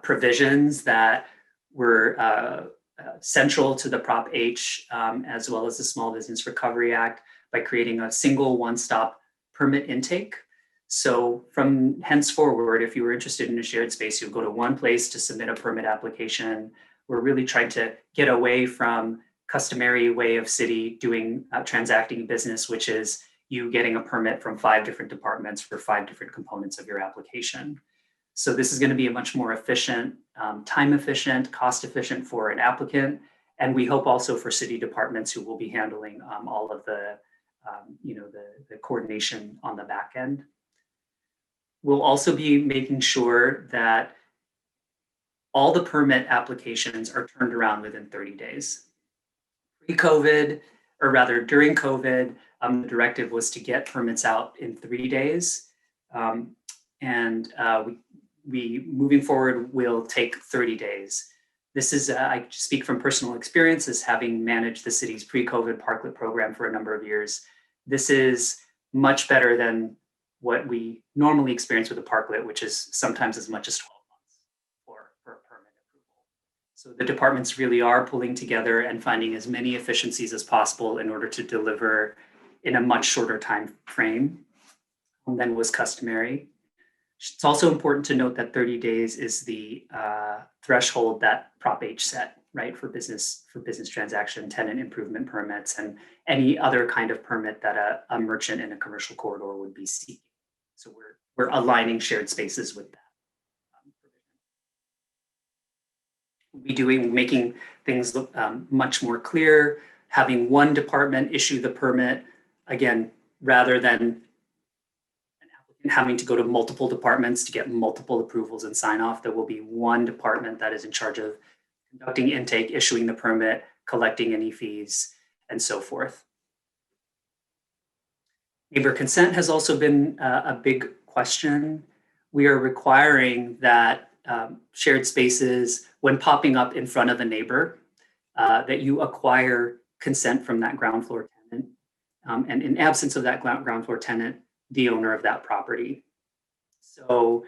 provisions that were central to the Prop H as well as the Small Business Recovery Act by creating a single one-stop permit intake. So from henceforward, if you were interested in a shared space, you'll go to one place to submit a permit application we're really trying to get away from customary way of city doing transacting business, which is you getting a permit from 5 different departments for 5 different components of your application. So this is going to be a much more efficient, time efficient, cost efficient for an applicant. And we hope also for city departments who will be handling all of the, the coordination on the back end. We'll also be making sure that all the permit applications are turned around within 30 days. Pre-COVID, or rather during COVID, the directive was to get permits out in 3 days. We moving forward will take 30 days. This is, I speak from personal experience as having managed the city's pre-COVID parklet program for a number of years. This is much better than what we normally experience with a parklet, which is sometimes as much as 12 months for a permit approval. So the departments really are pulling together and finding as many efficiencies as possible in order to deliver in a much shorter time frame than was customary. It's also important to note that 30 days is the threshold that Prop H set, right, for business transaction, tenant improvement permits, and any other kind of permit that a merchant in a commercial corridor would be seeking. So we're aligning shared spaces with that. We'll be making things look much more clear, having one department issue the permit, again, rather than having to go to multiple departments to get multiple approvals and sign off. There will be one department that is in charge of conducting intake, issuing the permit, collecting any fees, and so forth. Neighbor consent has also been a big question. We are requiring that shared spaces, when popping up in front of a neighbor, that you acquire consent from that ground floor tenant. And in absence of that ground floor tenant, the owner of that property. So,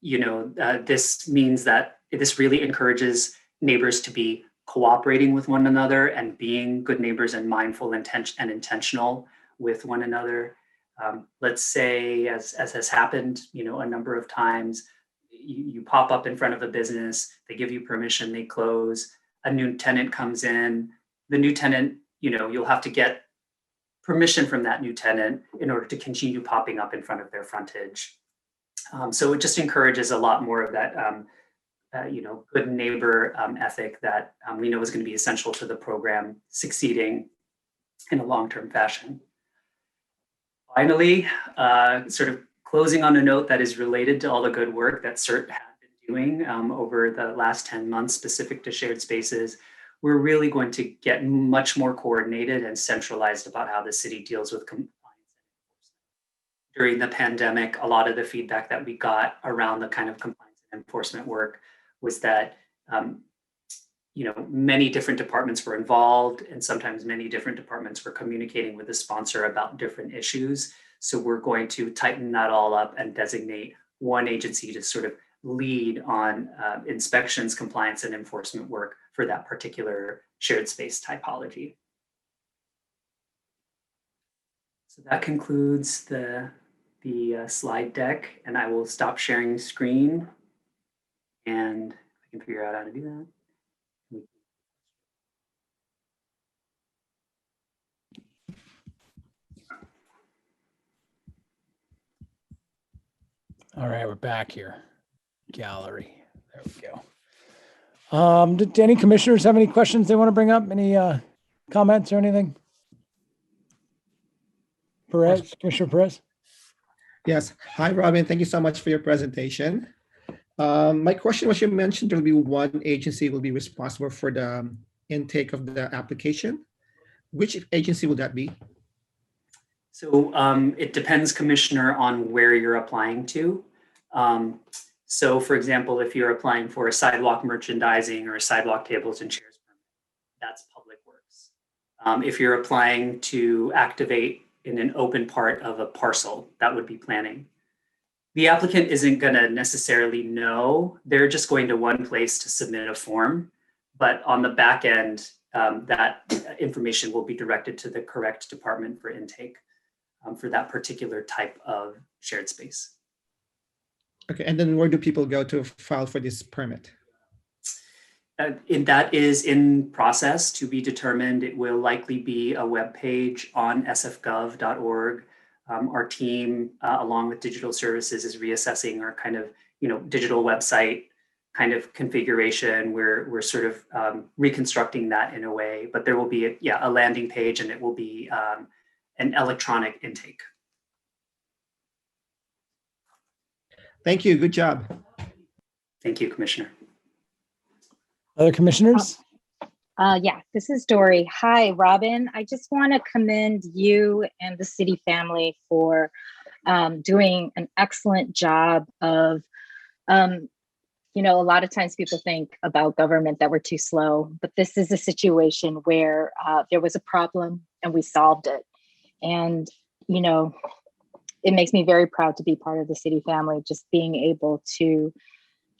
this means that this really encourages neighbors to be cooperating with one another and being good neighbors and mindful and intentional with one another. Let's say, as has happened, a number of times, you pop up in front of a business, they give you permission, they close, a new tenant comes in, the new tenant, you'll have to get permission from that new tenant in order to continue popping up in front of their frontage. So it just encourages a lot more of that, good neighbor ethic that we know is going to be essential to the program succeeding in a long-term fashion. Finally, sort of closing on a note that is related to all the good work that CERT has been doing over the last 10 months specific to shared spaces. We're really going to get much more coordinated and centralized about how the city deals with compliance and enforcement. During the pandemic, a lot of the feedback that we got around the kind of compliance and enforcement work was that, many different departments were involved, and sometimes many different departments were communicating with the sponsor about different issues. So we're going to tighten that all up and designate one agency to sort of lead on inspections, compliance, and enforcement work for that particular shared space typology. So that concludes the slide deck, and I will stop sharing screen, and I can figure out how to do that. All right, we're back here. Gallery. There we go. Did any commissioners have any questions they want to bring up? Any comments or anything? Perez, Commissioner Perez? Yes. Hi, Robin. Thank you so much for your presentation. My question was, you mentioned there will be one agency will be responsible for the intake of the application. Which agency will that be? So it depends, Commissioner, on where you're applying to. So for example, if you're applying for a sidewalk merchandising or a sidewalk tables and chairs permit, that's Public Works. If you're applying to activate in an open part of a parcel, that would be planning. The applicant isn't going to necessarily know. They're just going to one place to submit a form, but on the back end, that information will be directed to the correct department for intake for that particular type of shared space. Okay, and then where do people go to file for this permit? that is in process to be determined. It will likely be a web page on sfgov.org. Our team, along with digital services, is reassessing our kind of digital website kind of configuration. We're sort of reconstructing that in a way, but there will be a landing page, and it will be an electronic intake. Thank you. Good job. Thank you, Commissioner. Other commissioners? Yeah, this is Dory. Hi, Robin. I just want to commend you and the city family for doing an excellent job of, a lot of times people think about government that we're too slow, but this is a situation where there was a problem and we solved it. And, it makes me very proud to be part of the city family, just being able to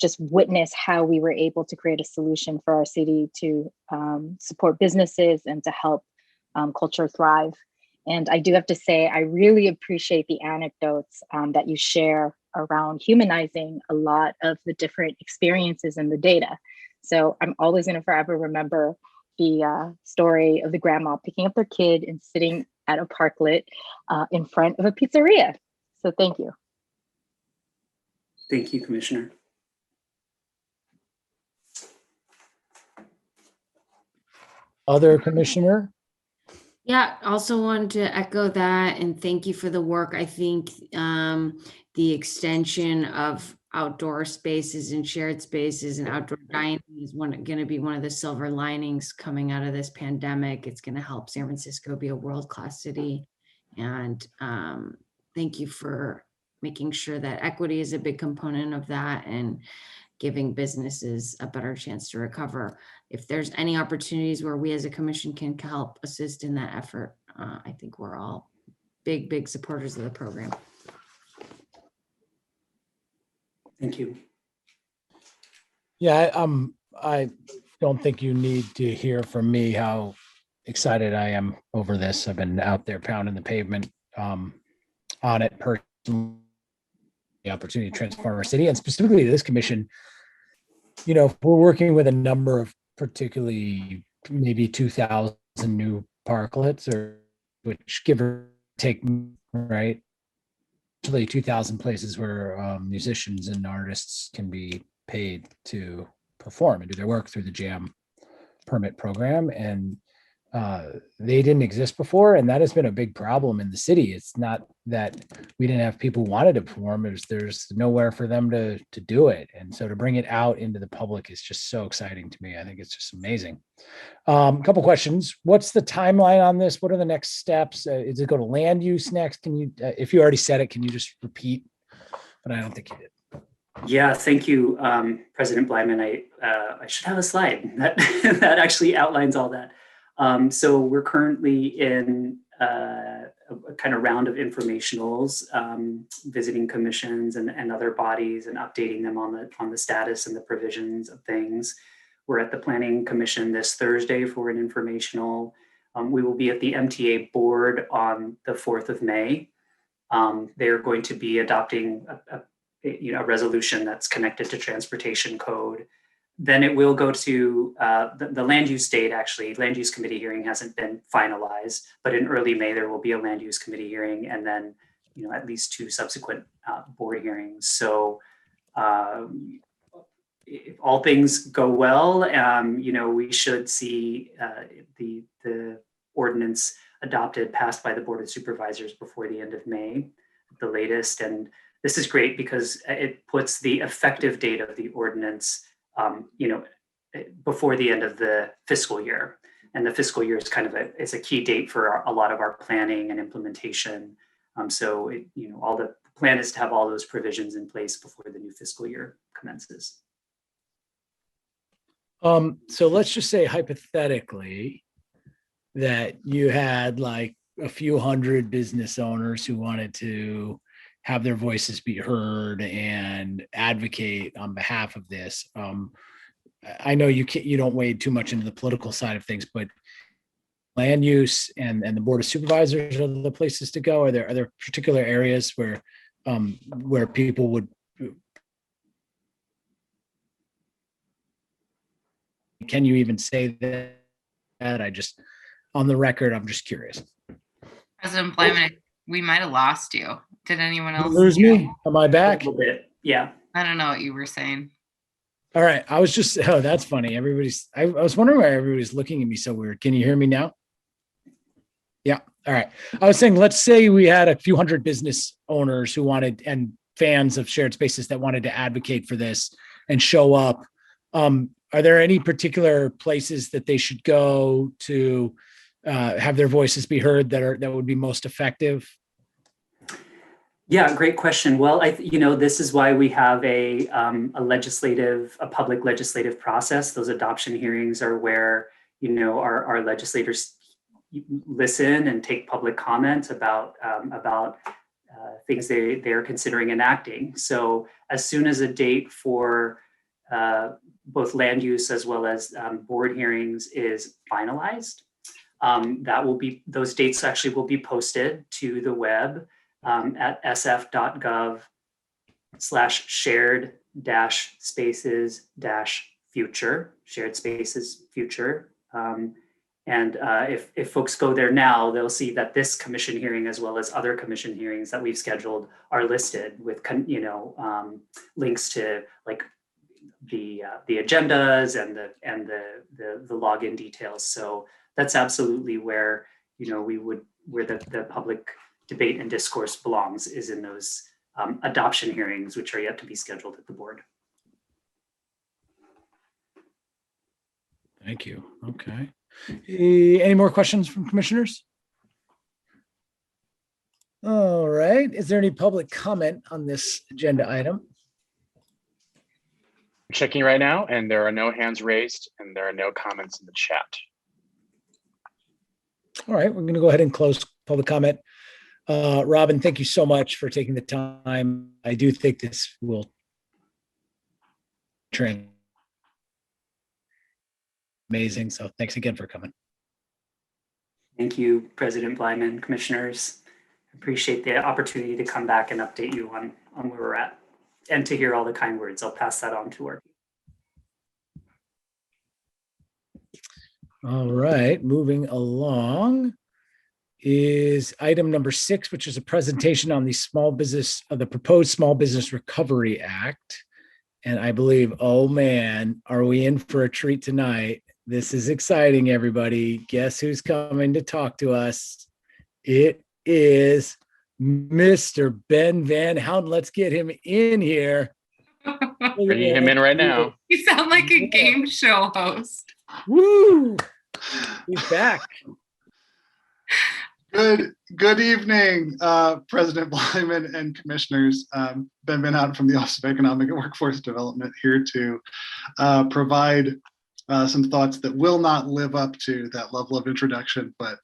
just witness how we were able to create a solution for our city to support businesses and to help culture thrive. And I do have to say, I really appreciate the anecdotes that you share around humanizing a lot of the different experiences in the data. So I'm always going to forever remember the story of the grandma picking up their kid and sitting at a parklet in front of a pizzeria. So thank you. Thank you, Commissioner. Other commissioner? Yeah, also wanted to echo that and thank you for the work. I think the extension of outdoor spaces and shared spaces and outdoor dining is going to be one of the silver linings coming out of this pandemic. It's going to help San Francisco be a world-class city. And thank you for making sure that equity is a big component of that and giving businesses a better chance to recover. If there's any opportunities where we as a commission can help assist in that effort, I think we're all big supporters of the program. Thank you. Yeah, I don't think you need to hear from me how excited I am over this. I've been out there pounding the pavement on it personally, the opportunity to transform our city, and specifically this commission. We're working with a number of particularly maybe 2,000 new parklets, or which give or take, right? Actually 2,000 places where musicians and artists can be paid to perform and do their work through the JAM permit program. And they didn't exist before. And that has been a big problem in the city. It's not that we didn't have people who wanted to perform. There's nowhere for them to do it. And so to bring it out into the public is just so exciting to me. I think it's just amazing. A couple questions. What's the timeline on this? What are the next steps? Is it go to land use next? Can you, if you already said it, can you just repeat? But I don't think you did. Yeah, thank you, President Blyman. I should have a slide that that actually outlines all that. So we're currently in a kind of round of informationals, visiting commissions and other bodies and updating them on the status and the provisions of things. We're at the Planning Commission this Thursday for an informational. We will be at the MTA board on the 4th of May. They're going to be adopting a resolution that's connected to transportation code. Then it will go to the land use date. Actually, land use committee hearing hasn't been finalized, but in early May there will be a land use committee hearing, and then at least 2 subsequent board hearings. So if all things go well, we should see the ordinance adopted, passed by the Board of Supervisors before the end of May, at the latest. And this is great because it puts the effective date of the ordinance before the end of the fiscal year. And the fiscal year is kind of it's a key date for a lot of our planning and implementation. So all the plan is to have all those provisions in place before the new fiscal year commences. So let's just say hypothetically that you had like a few hundred business owners who wanted to have their voices be heard and advocate on behalf of this. I know you don't wade too much into the political side of things, but land use and the Board of Supervisors are the places to go. Are there particular areas where people would? can you even say that? I just, on the record, I'm just curious. President Blyman, we might have lost you. Did anyone You else? lose me? Am I back? A little bit, yeah. I don't know what you were saying. All right. I was just, oh, that's funny. I was wondering why everybody's looking at me so weird. Can you hear me now? Yeah. All right. I was saying, let's say we had a few hundred business owners who wanted, and fans of shared spaces that wanted to advocate for this and show up. Are there any particular places that they should go to have their voices be heard that would be most effective? Yeah, great question. Well, this is why we have a public legislative process. Those adoption hearings are where, our legislators listen and take public comment about things they are considering enacting. So as soon as a date for both land use as well as board hearings is finalized, those dates actually will be posted to the web at sf.gov/shared-spaces-future, shared spaces future. If folks go there now, they'll see that this commission hearing, as well as other commission hearings that we've scheduled, are listed with links to like the agendas and the login details. So that's absolutely where the public debate and discourse belongs, is in those adoption hearings, which are yet to be scheduled at the board. Thank you. Okay. Any more questions from commissioners? All right. Is there any public comment on this agenda item? Checking right now, and there are no hands raised, and there are no comments in the chat. All right, we're going to go ahead and close public comment. Robin, thank you so much for taking the time. I do think this will train. Amazing. So thanks again for coming. Thank you, President Blyman, commissioners. Appreciate the opportunity to come back and update you on where we're at, and to hear all the kind words. I'll pass that on to our. All right, moving along is item number 6, which is a presentation on the proposed Small Business Recovery Act. And I believe, oh man, are we in for a treat tonight? This is exciting, everybody. Guess who's coming to talk to us? It is Mr. Ben Van Houten. Let's get him in here. Bringing him in right now. You sound like a game show host. Woo! He's back. Good evening, President Blyman and commissioners. Ben Van Houten from the Office of Economic and Workforce Development, here to provide some thoughts that will not live up to that level of introduction, but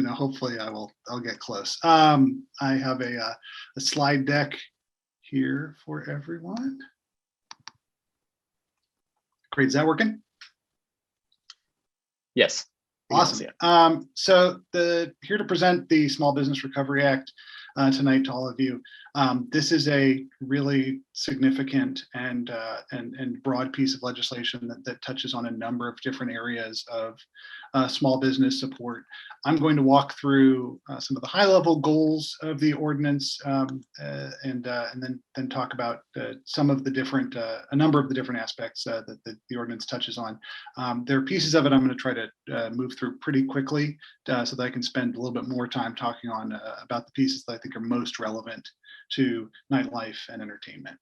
hopefully I'll get close. I have a slide deck here for everyone. Great, is that working? Yes. Awesome. So here to present the Small Business Recovery Act tonight to all of you. This is a really significant and broad piece of legislation that touches on a number of different areas of small business support. I'm going to walk through some of the high-level goals of the ordinance, and then talk about some of the different, a number of the different aspects that the ordinance touches on. There are pieces of it I'm going to try to move through pretty quickly so that I can spend a little bit more time talking on about the pieces that I think are most relevant to nightlife and entertainment.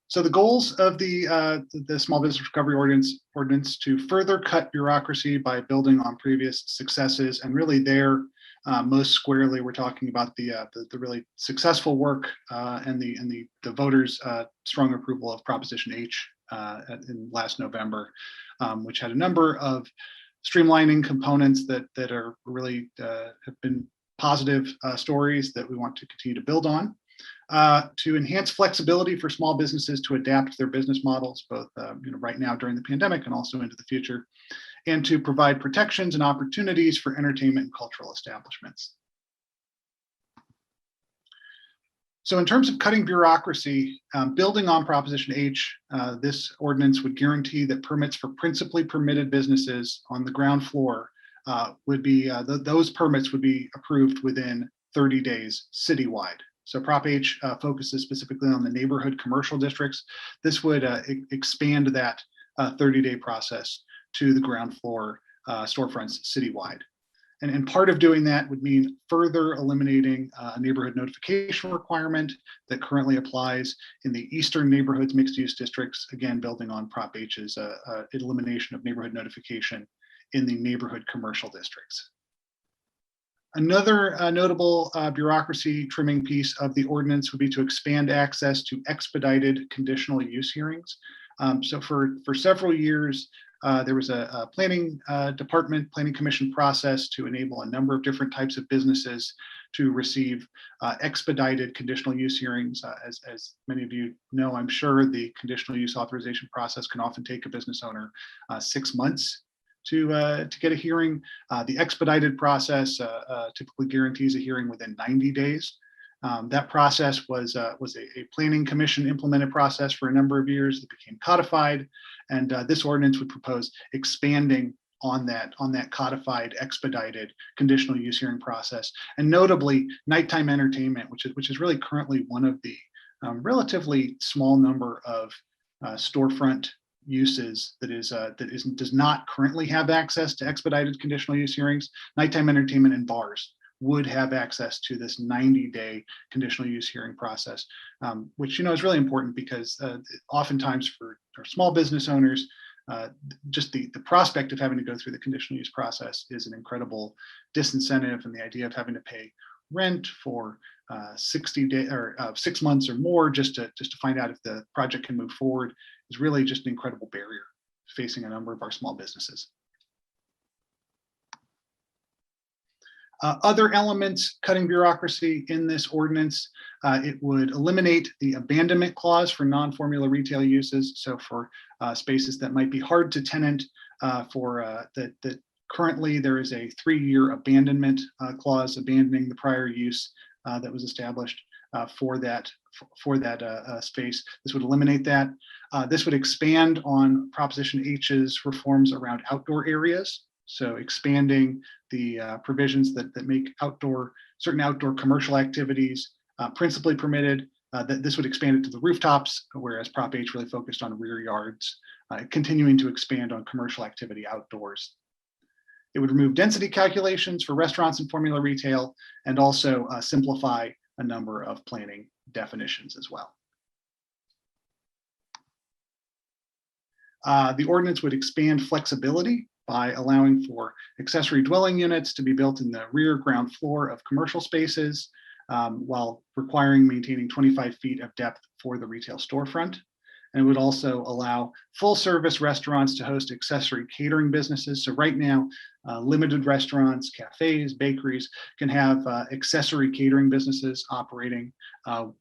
So the goals of the Small Business Recovery Ordinance to further cut bureaucracy by building on previous successes, and really there, most squarely, we're talking about the really successful work and the voters' strong approval of Proposition H in last November, which had a number of streamlining components that are really have been positive stories that we want to continue to build on. To enhance flexibility for small businesses to adapt their business models, both right now during the pandemic and also into the future, and to provide protections and opportunities for entertainment and cultural establishments. So in terms of cutting bureaucracy, building on Proposition H, this ordinance would guarantee that permits for principally permitted businesses on the ground floor would be, those permits would be approved within 30 days citywide. So Prop H focuses specifically on the neighborhood commercial districts. This would expand that 30-day process to the ground floor storefronts citywide. And part of doing that would mean further eliminating a neighborhood notification requirement that currently applies in the eastern neighborhoods mixed-use districts, again, building on Prop H's elimination of neighborhood notification in the neighborhood commercial districts. Another notable bureaucracy trimming piece of the ordinance would be to expand access to expedited conditional use hearings. So for several years, there was a planning department, planning commission process to enable a number of different types of businesses to receive expedited conditional use hearings. As many of you know, I'm sure the conditional use authorization process can often take a business owner 6 months to get a hearing. The expedited process typically guarantees a hearing within 90 days. That process was a planning commission implemented process for a number of years. It became codified, and this ordinance would propose expanding on that codified, expedited conditional use hearing process. And notably, nighttime entertainment, which is really currently one of the relatively small number of storefront uses that does not currently have access to expedited conditional use hearings. Nighttime entertainment and bars would have access to this 90-day conditional use hearing process, which is really important because oftentimes for small business owners, just the prospect of having to go through the conditional use process is an incredible disincentive, and the idea of having to pay rent for 60 days or 6 months or more just to find out if the project can move forward is really just an incredible barrier facing a number of our small businesses. Other elements cutting bureaucracy in this ordinance, it would eliminate the abandonment clause for non-formula retail uses. So for spaces that might be hard to tenant, that currently there is a 3-year abandonment clause abandoning the prior use that was established for that space. This would eliminate that. This would expand on Proposition H's reforms around outdoor areas. So expanding the provisions that make certain outdoor commercial activities principally permitted. That this would expand it to the rooftops, whereas Prop H really focused on rear yards, continuing to expand on commercial activity outdoors. It would remove density calculations for restaurants and formula retail, and also simplify a number of planning definitions as well. The ordinance would expand flexibility by allowing for accessory dwelling units to be built in the rear ground floor of commercial spaces, while maintaining 25 feet of depth for the retail storefront. And it would also allow full service restaurants to host accessory catering businesses. So right now, limited restaurants, cafes, bakeries can have accessory catering businesses operating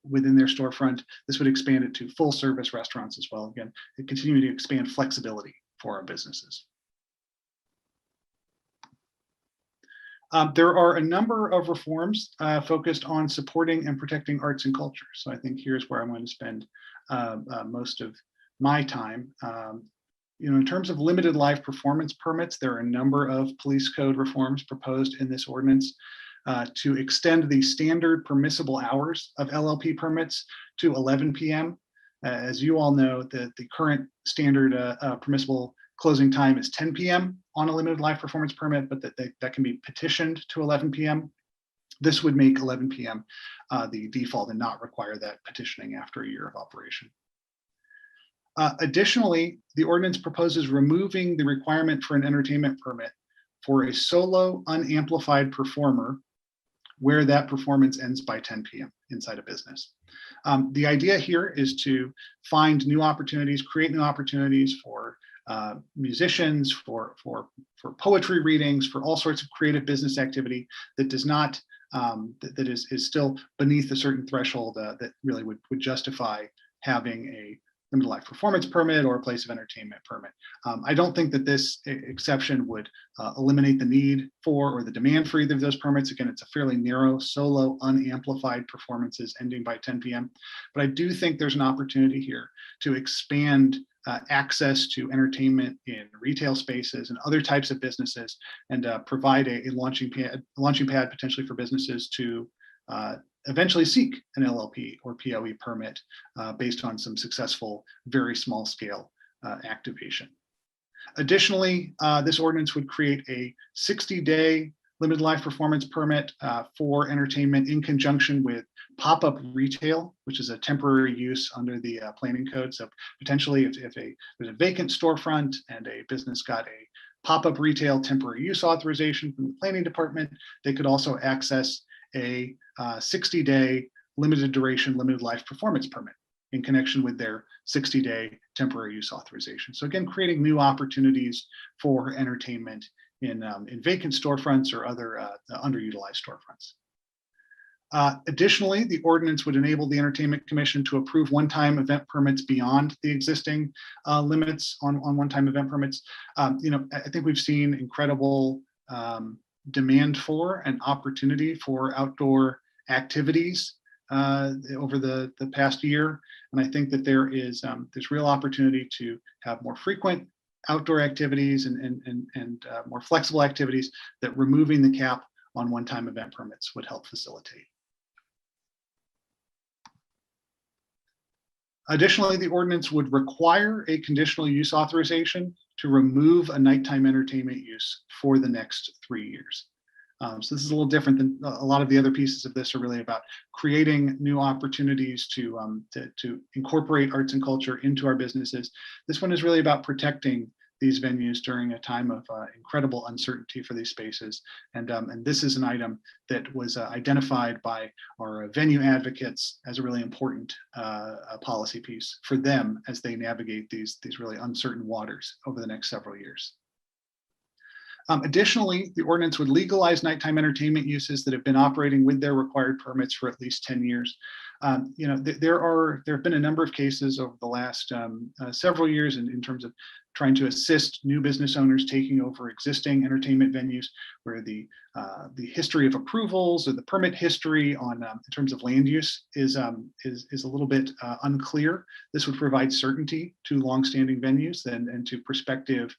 within their storefront. This would expand it to full service restaurants as well. Again, continuing to expand flexibility for our businesses. There are a number of reforms focused on supporting and protecting arts and culture. So I think here's where I'm going to spend most of my time. In terms of limited live performance permits, there are a number of police code reforms proposed in this ordinance to extend the standard permissible hours of LLP permits to 11 p.m. As you all know, the current standard permissible closing time is 10 p.m. on a limited live performance permit, but that can be petitioned to 11 p.m. This would make 11 p.m. The default and not require that petitioning after a year of operation. Additionally, the ordinance proposes removing the requirement for an entertainment permit for a solo unamplified performer where that performance ends by 10 p.m. inside a business. The idea here is to find new opportunities, create new opportunities for musicians, for poetry readings, for all sorts of creative business activity that does not, that is still beneath a certain threshold that really would justify having limited life performance permit or a place of entertainment permit. I don't think that this exception would eliminate the need for or the demand for either of those permits. Again, it's a fairly narrow, solo, unamplified performances ending by 10 p.m. But I do think there's an opportunity here to expand access to entertainment in retail spaces and other types of businesses, and provide a launching pad potentially for businesses to eventually seek an LLP or POE permit based on some successful, very small scale activation. Additionally, this ordinance would create a 60-day limited life performance permit for entertainment in conjunction with pop-up retail, which is a temporary use under the planning code. So potentially if there's a vacant storefront and a business got a pop-up retail temporary use authorization from the planning department, they could also access a 60-day limited duration, limited life performance permit in connection with their 60-day temporary use authorization. So again, creating new opportunities for entertainment in vacant storefronts or other underutilized storefronts. Additionally, the ordinance would enable the Entertainment Commission to approve one-time event permits beyond the existing limits on one-time event permits. I think we've seen incredible demand for and opportunity for outdoor activities over the past year. And I think that there's real opportunity to have more frequent outdoor activities and more flexible activities that removing the cap on one-time event permits would help facilitate. Additionally, the ordinance would require a conditional use authorization to remove a nighttime entertainment use for the next 3 years. So this is a little different than a lot of the other pieces of this are really about creating new opportunities to incorporate arts and culture into our businesses. This one is really about protecting these venues during a time of incredible uncertainty for these spaces. And this is an item that was identified by our venue advocates as a really important policy piece for them as they navigate these really uncertain waters over the next several years. Additionally, the ordinance would legalize nighttime entertainment uses that have been operating with their required permits for at least 10 years. There have been a number of cases over the last several years in terms of trying to assist new business owners taking over existing entertainment venues, where the history of approvals or the permit history in terms of land use is a little bit unclear. This would provide certainty to longstanding venues and to prospective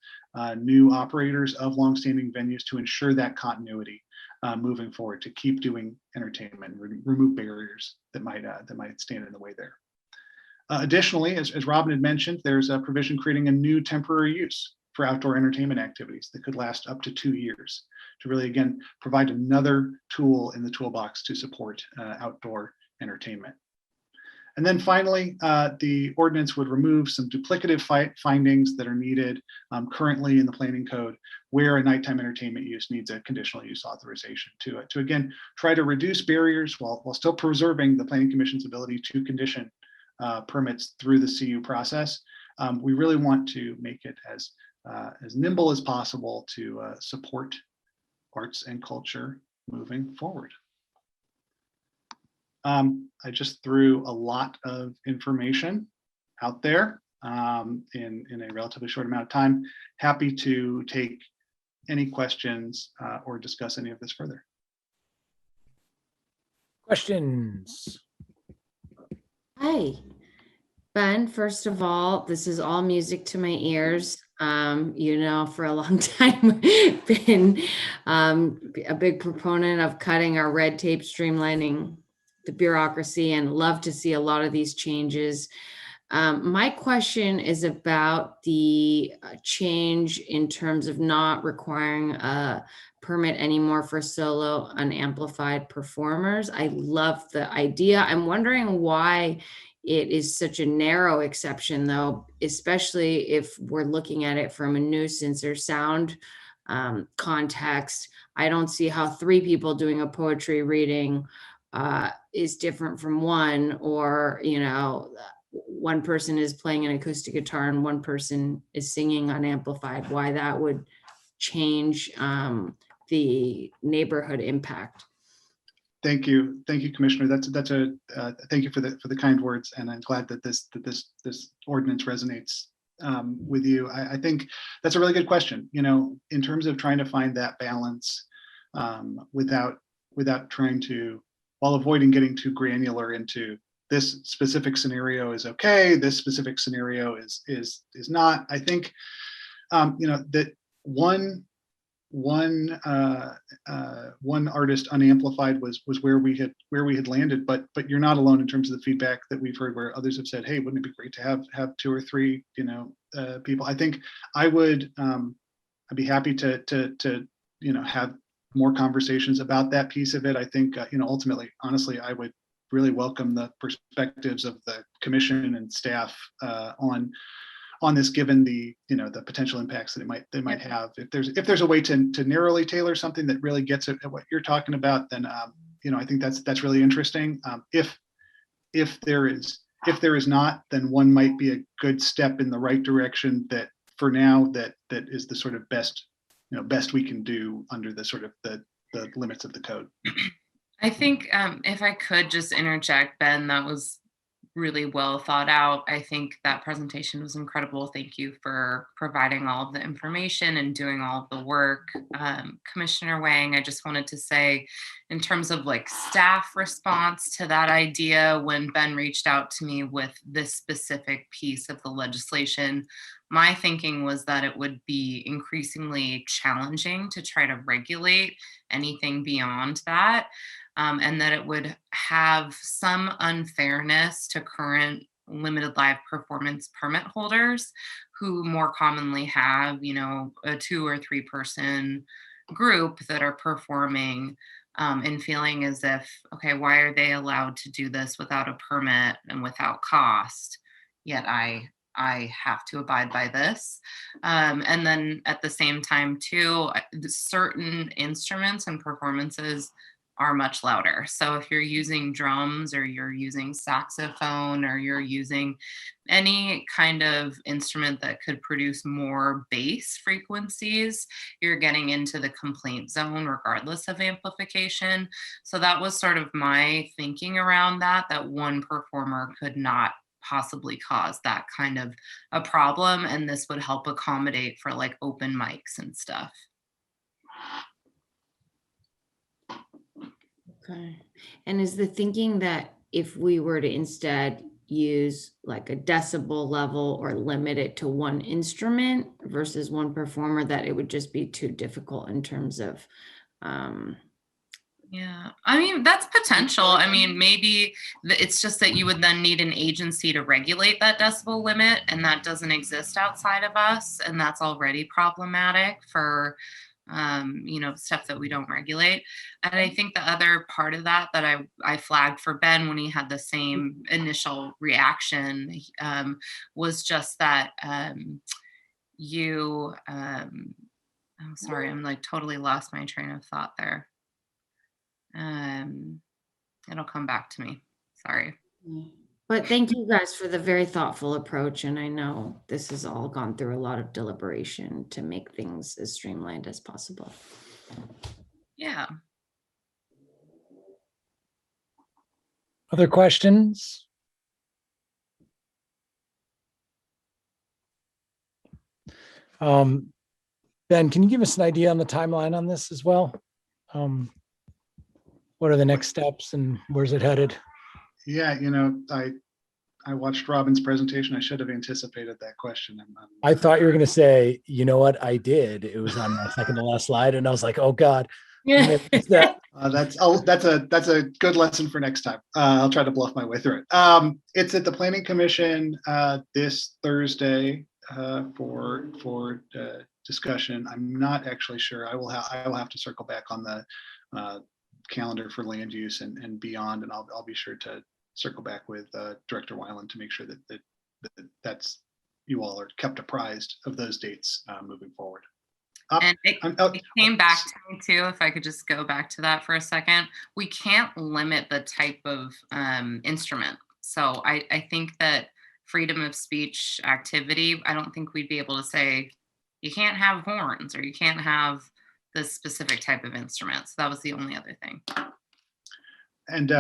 new operators of longstanding venues to ensure that continuity moving forward, to keep doing entertainment, remove barriers that might stand in the way there. Additionally, as Robin had mentioned, there's a provision creating a new temporary use for outdoor entertainment activities that could last up to 2 years to really, again, provide another tool in the toolbox to support outdoor entertainment. And then finally, the ordinance would remove some duplicative findings that are needed currently in the planning code, where a nighttime entertainment use needs a conditional use authorization to again, try to reduce barriers while still preserving the Planning Commission's ability to condition permits through the CU process. We really want to make it as nimble as possible to support arts and culture moving forward. I just threw a lot of information out there in a relatively short amount of time. Happy to take any questions or discuss any of this further. Questions? Hi, Ben, first of all, this is all music to my ears. For a long time, been a big proponent of cutting our red tape, streamlining the bureaucracy, and love to see a lot of these changes. My question is about the change in terms of not requiring a permit anymore for solo unamplified performers. I love the idea. I'm wondering why it is such a narrow exception, though, especially if we're looking at it from a nuisance or sound context. I don't see how 3 people doing a poetry reading is different from one, or, one person is playing an acoustic guitar and one person is singing unamplified, why that would change the neighborhood impact. Thank you, Commissioner. That's a thank you for the kind words, and I'm glad that this ordinance resonates with you. I think that's a really good question. You know, in terms of trying to find that balance without trying to, while avoiding getting too granular into this specific scenario is okay, this specific scenario is not. I think you know that one artist unamplified was where we had landed, but you're not alone in terms of the feedback that we've heard where others have said, hey, wouldn't it be great to have 2 or 3 people. I think I'd be happy to have more conversations about that piece of it. I think ultimately, honestly, I would really welcome the perspectives of the commission and staff on this, given the the potential impacts that they might have. If there's a way to narrowly tailor something that really gets at what you're talking about, then I think that's really interesting. If there is not, then one might be a good step in the right direction. That for now, that is the sort of best we can do under the sort of the limits of the code. I think if I could just interject, Ben, that was really well thought out. I think that presentation was incredible. Thank you for providing all of the information and doing all of the work. Commissioner Wang, I just wanted to say, in terms of like staff response to that idea, when Ben reached out to me with this specific piece of the legislation, my thinking was that it would be increasingly challenging to try to regulate anything beyond that. And that it would have some unfairness to current limited live performance permit holders who more commonly have, a 2 or 3 person group that are performing and feeling as if, okay, why are they allowed to do this without a permit and without cost? Yet I have to abide by this. And then at the same time too, certain instruments and performances are much louder. So if you're using drums or you're using saxophone or you're using any kind of instrument that could produce more bass frequencies, you're getting into the complaint zone regardless of amplification. So that was sort of my thinking around that one performer could not possibly cause that kind of a problem. And this would help accommodate for like open mics and stuff. Okay. And is the thinking that if we were to instead use like a decibel level or limit it to one instrument versus one performer, that it would just be too difficult in terms of yeah, I mean, that's potential. I mean, maybe it's just that you would then need an agency to regulate that decibel limit, and that doesn't exist outside of us, and that's already problematic for stuff that we don't regulate. And I think the other part of that I flagged for Ben when he had the same initial reaction was just that I'm sorry, I'm like totally lost my train of thought there. It'll come back to me. Sorry. But thank you guys for the very thoughtful approach. And I know this has all gone through a lot of deliberation to make things as streamlined as possible. Yeah. Other questions? Ben, can you give us an idea on the timeline on this as well? What are the next steps and where's it headed? Yeah, I watched Robin's presentation. I should have anticipated that question. I thought you were going to say, you know what, I did. It was on my second to last slide, and I was like, oh God. Yeah. That's a good lesson for next time. I'll try to bluff my way through it. It's at the Planning Commission this Thursday for discussion. I'm not actually sure. I will have to circle back on the calendar for land use and beyond, and I'll be sure to circle back with Director Weiland to make sure that's you all are kept apprised of those dates moving forward. And it came back to me too, if I could just go back to that for a second. We can't limit the type of instrument. So I think that freedom of speech activity, I don't think we'd be able to say you can't have horns or you can't have this specific type of instrument. So that was the only other thing. And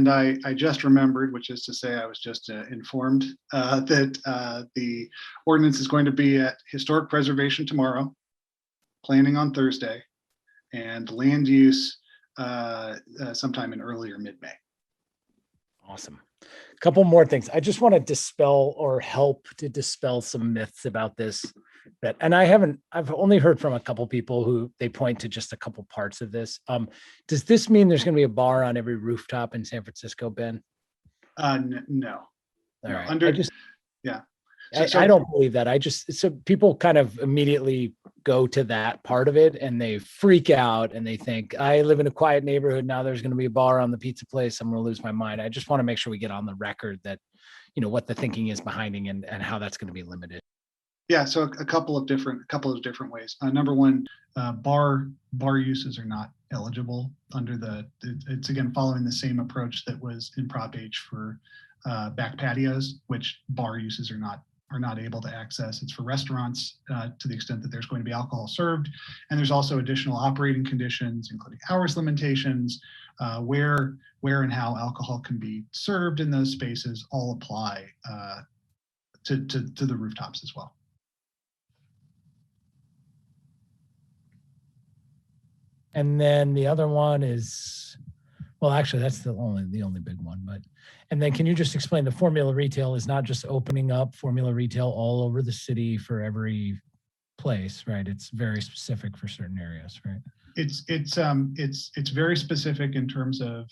I just remembered, which is to say I was just informed that the ordinance is going to be at historic preservation tomorrow, planning on Thursday, and land use sometime in early or mid-May. Awesome. A couple more things. I just want to dispel or help to dispel some myths about this. And I've only heard from a couple people who they point to just a couple parts of this. Does this mean there's going to be a bar on every rooftop in San Francisco, Ben? No. All No, right. yeah. I don't believe that. So people kind of immediately go to that part of it and they freak out and they think, I live in a quiet neighborhood. Now there's going to be a bar on the pizza place. I'm going to lose my mind. I just want to make sure we get on the record that, what the thinking is behind it and how that's going to be limited. Yeah, so a couple of different ways. Number one, bar uses are not eligible under it's again following the same approach that was in Prop H for back patios, which bar uses are not able to access. It's for restaurants to the extent that there's going to be alcohol served, and there's also additional operating conditions, including hours limitations, where and how alcohol can be served in those spaces all apply to the rooftops as well. And then the other one is, well, actually, that's the only big one. And then can you just explain the formula retail is not just opening up formula retail all over the city for every place, right? It's very specific for certain areas, right? It's very specific in terms of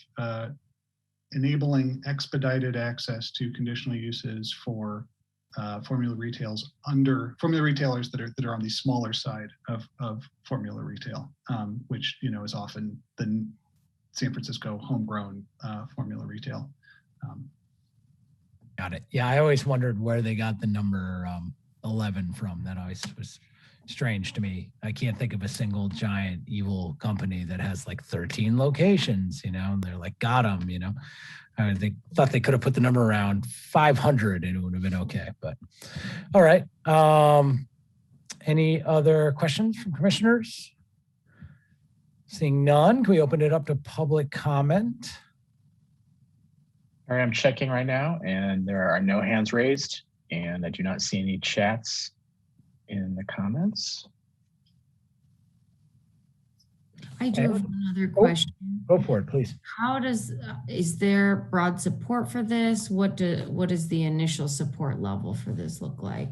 enabling expedited access to conditional uses for formula retailers that are on the smaller side of formula retail, which is often the San Francisco homegrown formula retail. Got it. Yeah, I always wondered where they got the number 11 from. That always was strange to me. I can't think of a single giant evil company that has like 13 locations, and they're like, got them, They thought they could have put the number around 500 and it would have been okay. But all right. Any other questions from commissioners? Seeing none, can we open it up to public comment? All right, I'm checking right now, and there are no hands raised, and I do not see any chats in the comments. I do have another question. Go for it, please. Is there broad support for this? What does the initial support level for this look like?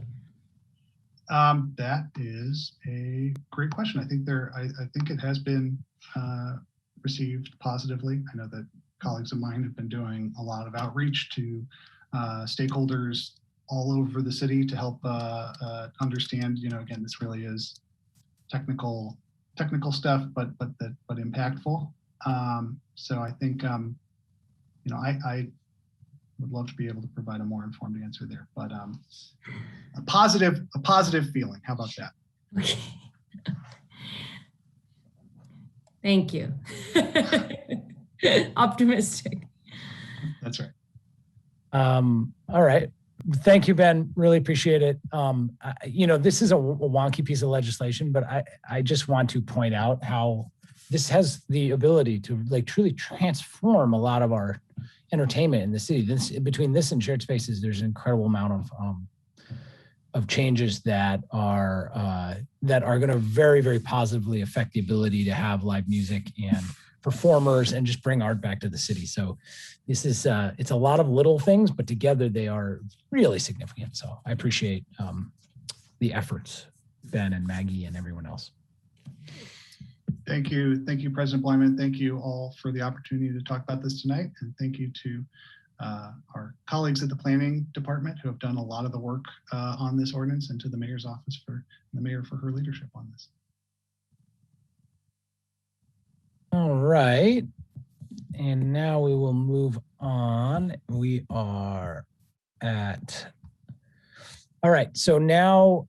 That is a great question. I think it has been received positively. I know that colleagues of mine have been doing a lot of outreach to stakeholders all over the city to help understand, again, this really is technical stuff, but impactful. So I think, I would love to be able to provide a more informed answer there, but a positive feeling. How about that? Okay. Thank you. Optimistic. That's right. All right. Thank you, Ben. Really appreciate it. This is a wonky piece of legislation, but I just want to point out how this has the ability to truly transform a lot of our entertainment in the city. Between this and shared spaces, there's an incredible amount of changes that are going to very, very positively affect the ability to have live music and performers and just bring art back to the city. So this is it's a lot of little things, but together they are really significant. So I appreciate the efforts, Ben and Maggie and everyone else. Thank you, President Blyman. Thank you all for the opportunity to talk about this tonight, and thank you to our colleagues at the planning department who have done a lot of the work on this ordinance, and to the mayor's office for her leadership on this. All right. And now we will move on. We are at, all right. So now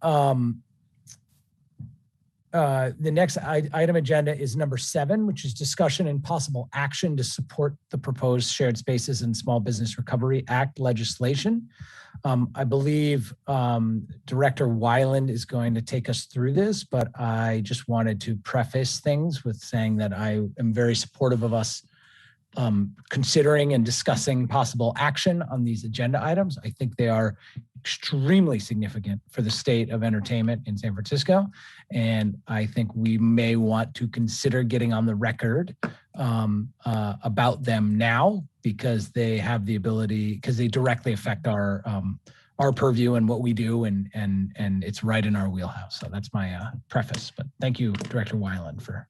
the next item agenda is number 7, which is discussion and possible action to support the proposed Shared Spaces and Small Business Recovery Act legislation. I believe Director Weiland is going to take us through this, but I just wanted to preface things with saying that I am very supportive of us considering and discussing possible action on these agenda items. I think they are extremely significant for the state of entertainment in San Francisco. And I think we may want to consider getting on the record about them now, because they have the ability, because they directly affect our purview and what we do, and it's right in our wheelhouse. So that's my preface. But thank you, Director Weiland, for.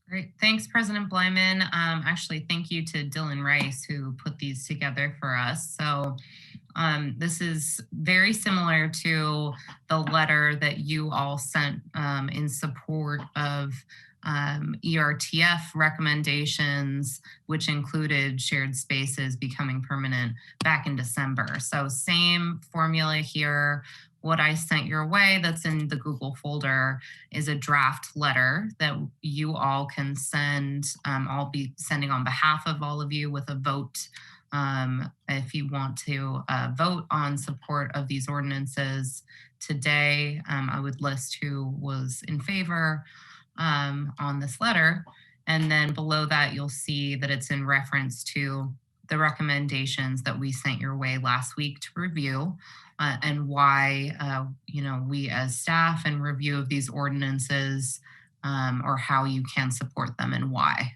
Great. Thanks, President Blyman. Actually, thank you to Dylan Rice, who put these together for us. So this is very similar to the letter that you all sent in support of ERTF recommendations, which included shared spaces becoming permanent back in December. So same formula here. What I sent your way that's in the Google folder is a draft letter that you all can send. I'll be sending on behalf of all of you with a vote. If you want to vote on support of these ordinances today, I would list who was in favor on this letter. And then below that, you'll see that it's in reference to the recommendations that we sent your way last week to review. And why, we as staff and review of these ordinances, or how you can support them and why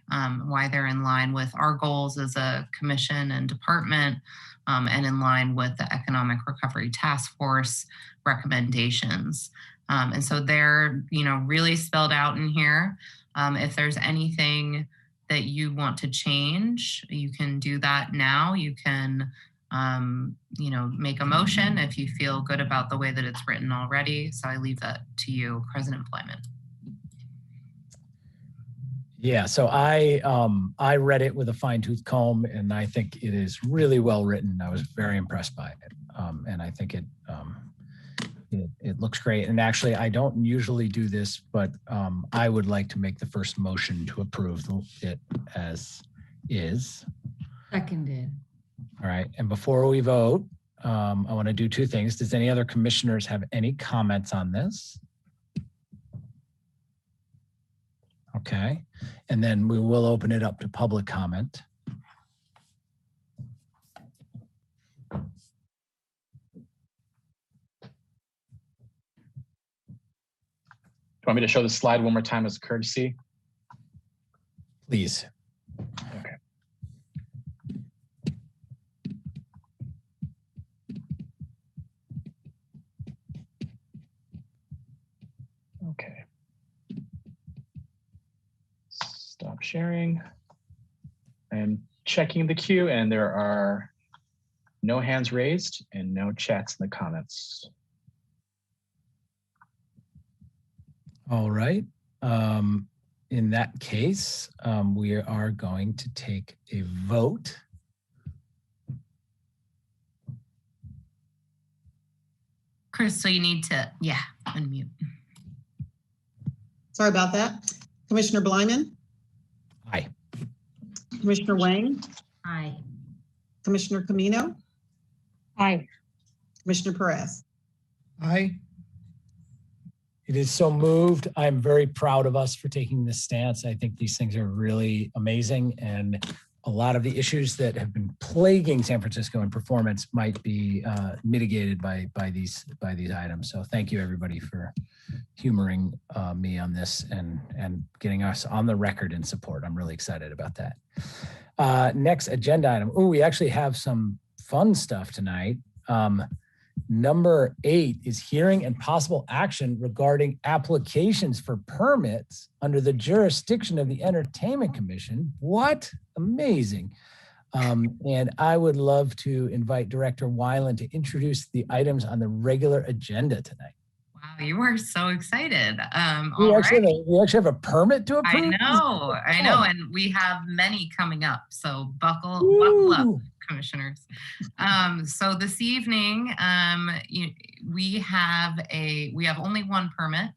they're in line with our goals as a commission and department, and in line with the Economic Recovery Task Force recommendations. And so they're, really spelled out in here. If there's anything that you want to change, you can do that now. You can make a motion if you feel good about the way that it's written already. So I leave that to you, President Blyman. Yeah, so I read it with a fine-tooth comb, and I think it is really well written. I was very impressed by it, and I think it looks great. And actually, I don't usually do this, but I would like to make the first motion to approve it as is. Seconded. All right, and before we vote, I want to do two things. Does any other commissioners have any comments on this? Okay, and then we will open it up to public comment. Do you want me to show the slide one more time as a courtesy? Please. Okay. Okay. Stop sharing. I'm checking the queue, and there are no hands raised and no chats in the comments. All right. In that case, we are going to take a vote. Crystal, you need to, unmute. Sorry about that. Commissioner Blyman, Aye. Commissioner Wang, Aye. Commissioner Camino, Aye. Commissioner Perez. Aye. It is so moved. I'm very proud of us for taking this stance. I think these things are really amazing, and a lot of the issues that have been plaguing San Francisco in performance might be mitigated by these items. So thank you, everybody, for humoring me on this and getting us on the record in support. I'm really excited about that. Next agenda item. Oh, we actually have some fun stuff tonight. Number 8 is hearing and possible action regarding applications for permits under the jurisdiction of the Entertainment Commission. What? Amazing. And I would love to invite Director Weiland to introduce the items on the regular agenda tonight. Wow, you are so excited. We actually have a permit to approve? I know, and we have many coming up, so buckle up, commissioners. So this evening, we have only one permit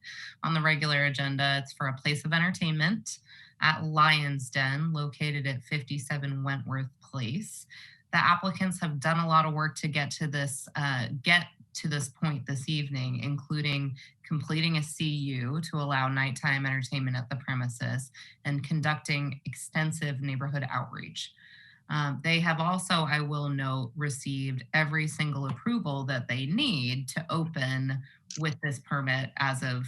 on the regular agenda. It's for a place of entertainment at Lion's Den, located at 57 Wentworth Place. The applicants have done a lot of work to get to this, get to this point this evening, including completing a CU to allow nighttime entertainment at the premises and conducting extensive neighborhood outreach. They have also, I will note, received every single approval that they need to open with this permit as of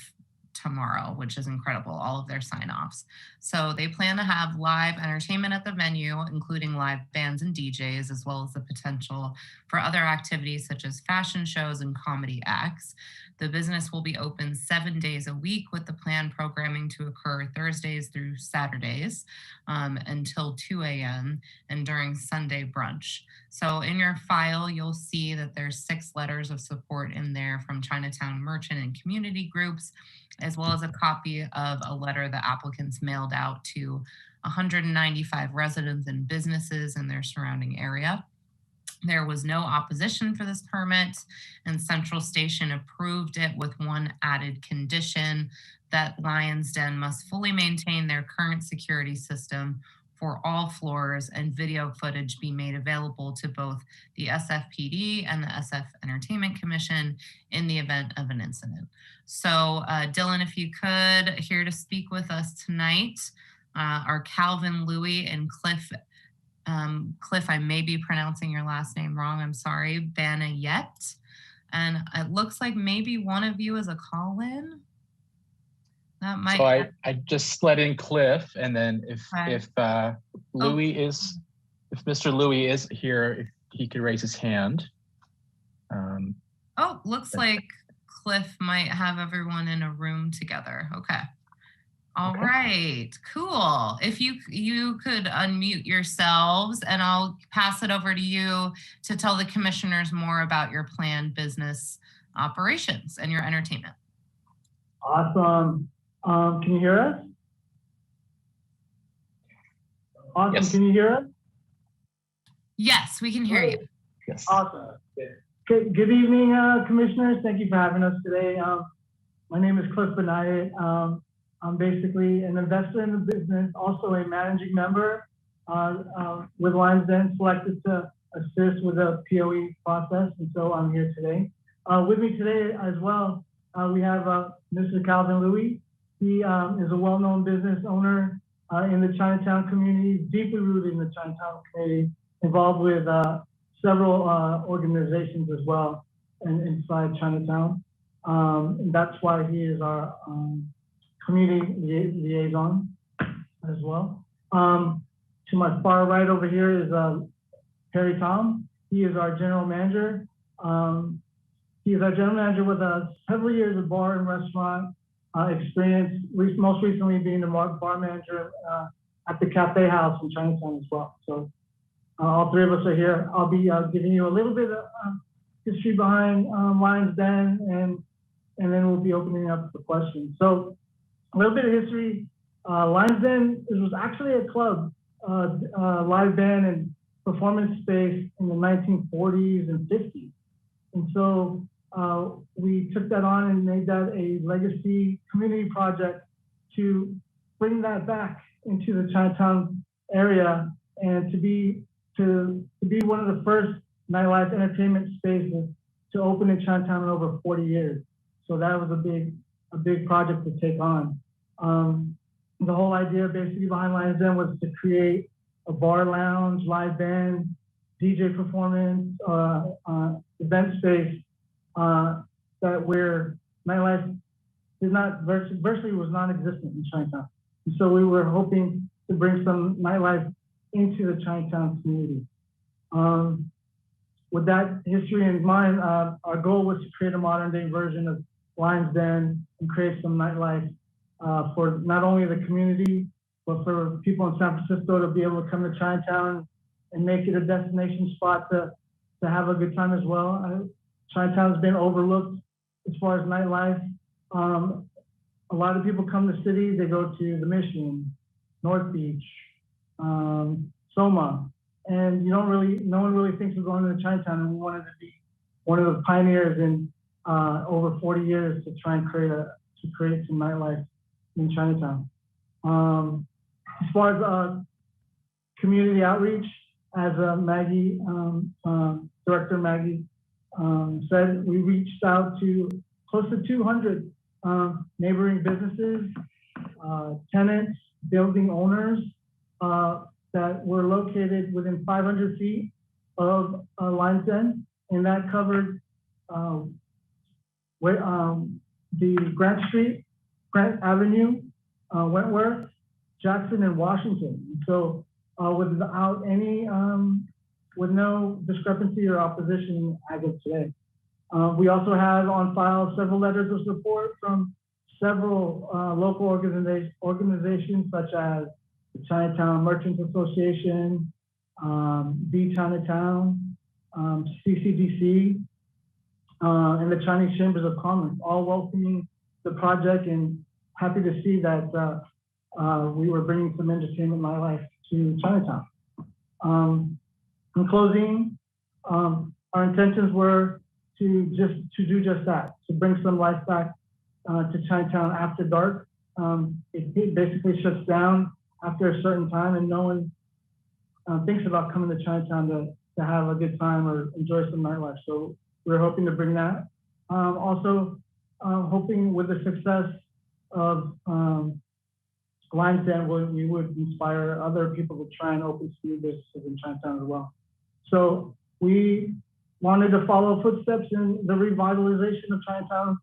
tomorrow, which is incredible, all of their sign-offs. So they plan to have live entertainment at the venue, including live bands and DJs, as well as the potential for other activities such as fashion shows and comedy acts. The business will be open 7 days a week, with the planned programming to occur Thursdays through Saturdays until 2 a.m. and during Sunday brunch. So in your file, you'll see that there's 6 letters of support in there from Chinatown merchant and community groups, as well as a copy of a letter the applicants mailed out to 195 residents and businesses in their surrounding area. There was no opposition for this permit, and Central Station approved it with one added condition, that Lion's Den must fully maintain their current security system for all floors, and video footage be made available to both the SFPD and the SF Entertainment Commission in the event of an incident. So Dylan, if you could, here to speak with us tonight are Calvin Louie and Cliff, I may be pronouncing your last name wrong, I'm sorry, Banayet. And it looks like maybe one of you is a call-in. That might. So I just let in Cliff, and then if Louis is, if Mr. Louis is here, if he could raise his hand. Looks like Cliff might have everyone in a room together. Okay. All right, cool. If you could unmute yourselves, and I'll pass it over to you to tell the commissioners more about your planned business operations and your entertainment. Awesome. Can you hear us? Awesome. Yes. Can you hear us? Yes, we can hear you. Yes. Awesome. Good evening, commissioners. Thank you for having us today. My name is Cliff Banayet. I'm basically an investor in the business, also a managing member with Lion's Den, selected to assist with the POE process, and so I'm here today. With me today as well, we have Mr. Calvin Louie. He is a well-known business owner in the Chinatown community, deeply rooted in the Chinatown community, involved with several organizations as well inside Chinatown. And that's why he is our community liaison as well. To my far right over here is Perry Tom. He is our general manager. He is our general manager with several years of bar and restaurant experience, most recently being the bar manager at the Cafe House in Chinatown as well. So all three of us are here. I'll be giving you a little bit of history behind Lion's Den, and then we'll be opening up for questions. So a little bit of history. Lion's Den was actually a club, live band and performance space in the 1940s and 50s. And so we took that on and made that a legacy community project to bring that back into the Chinatown area, and to be one of the first nightlife entertainment spaces to open in Chinatown in over 40 years. So that was a big project to take on. The whole idea basically behind Lion's Den was to create a bar lounge, live band, DJ performance, event space that where nightlife virtually was non-existent in Chinatown. And so we were hoping to bring some nightlife into the Chinatown community. With that history in mind, our goal was to create a modern day version of Lion's Den and create some nightlife for not only the community, but for people in San Francisco to be able to come to Chinatown and make it a destination spot to have a good time as well. Chinatown's been overlooked as far as nightlife. A lot of people come to the city, they go to the Mission, North Beach, Soma, and no one really thinks of going to Chinatown, and we wanted to be one of the pioneers in over 40 years to try and create some nightlife in Chinatown. As far as community outreach, as Maggie, Director Maggie said we reached out to close to 200 neighboring businesses, tenants, building owners that were located within 500 feet of Lion's Den, and that covered the Grant Street, Grant Avenue, Wentworth, Jackson, and Washington. So without any, with no discrepancy or opposition as of today. We also have on file several letters of support from several local organizations such as the Chinatown Merchants Association, the Chinatown, CCDC, and the Chinese Chambers of Commerce, all welcoming the project and happy to see that we were bringing some entertainment nightlife to Chinatown. In closing, our intentions were to do just that, to bring some life back to Chinatown after dark. It basically shuts down after a certain time, and no one thinks about coming to Chinatown to have a good time or enjoy some nightlife. So we're hoping to bring that. Also, hoping with the success of Lion's Den, we would inspire other people to try and open some new businesses in Chinatown as well. So we wanted to follow footsteps in the revitalization of Chinatown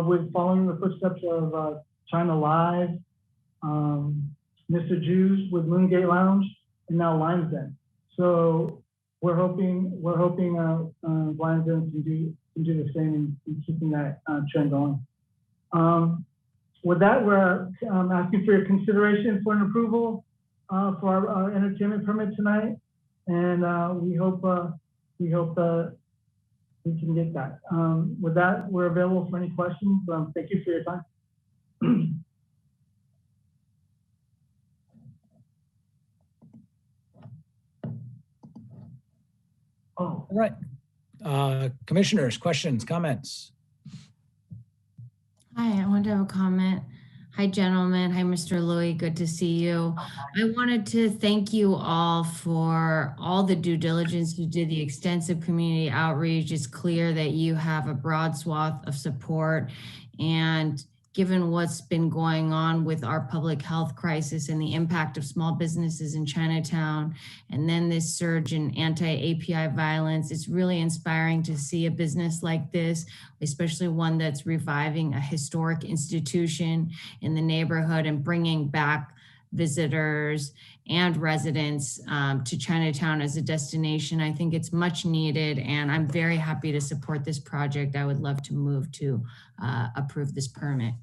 with following the footsteps of China Live, Mr. Juice with Moongate Lounge, and now Lion's Den. So we're hoping Lion's Den can do the same in keeping that trend going. With that, we're asking for your consideration for an approval for our entertainment permit tonight, and we hope we can get that. With that, we're available for any questions. Thank you for your time. All right. Commissioners, questions, comments? Hi, I want to have a comment. Hi, gentlemen. Hi, Mr. Louie. Good to see you. I wanted to thank you all for all the due diligence you did, the extensive community outreach. It's clear that you have a broad swath of support, and given what's been going on with our public health crisis and the impact of small businesses in Chinatown, and then this surge in anti-API violence, it's really inspiring to see a business like this, especially one that's reviving a historic institution in the neighborhood and bringing back visitors and residents to Chinatown as a destination. I think it's much needed, and I'm very happy to support this project. I would love to move to approve this permit.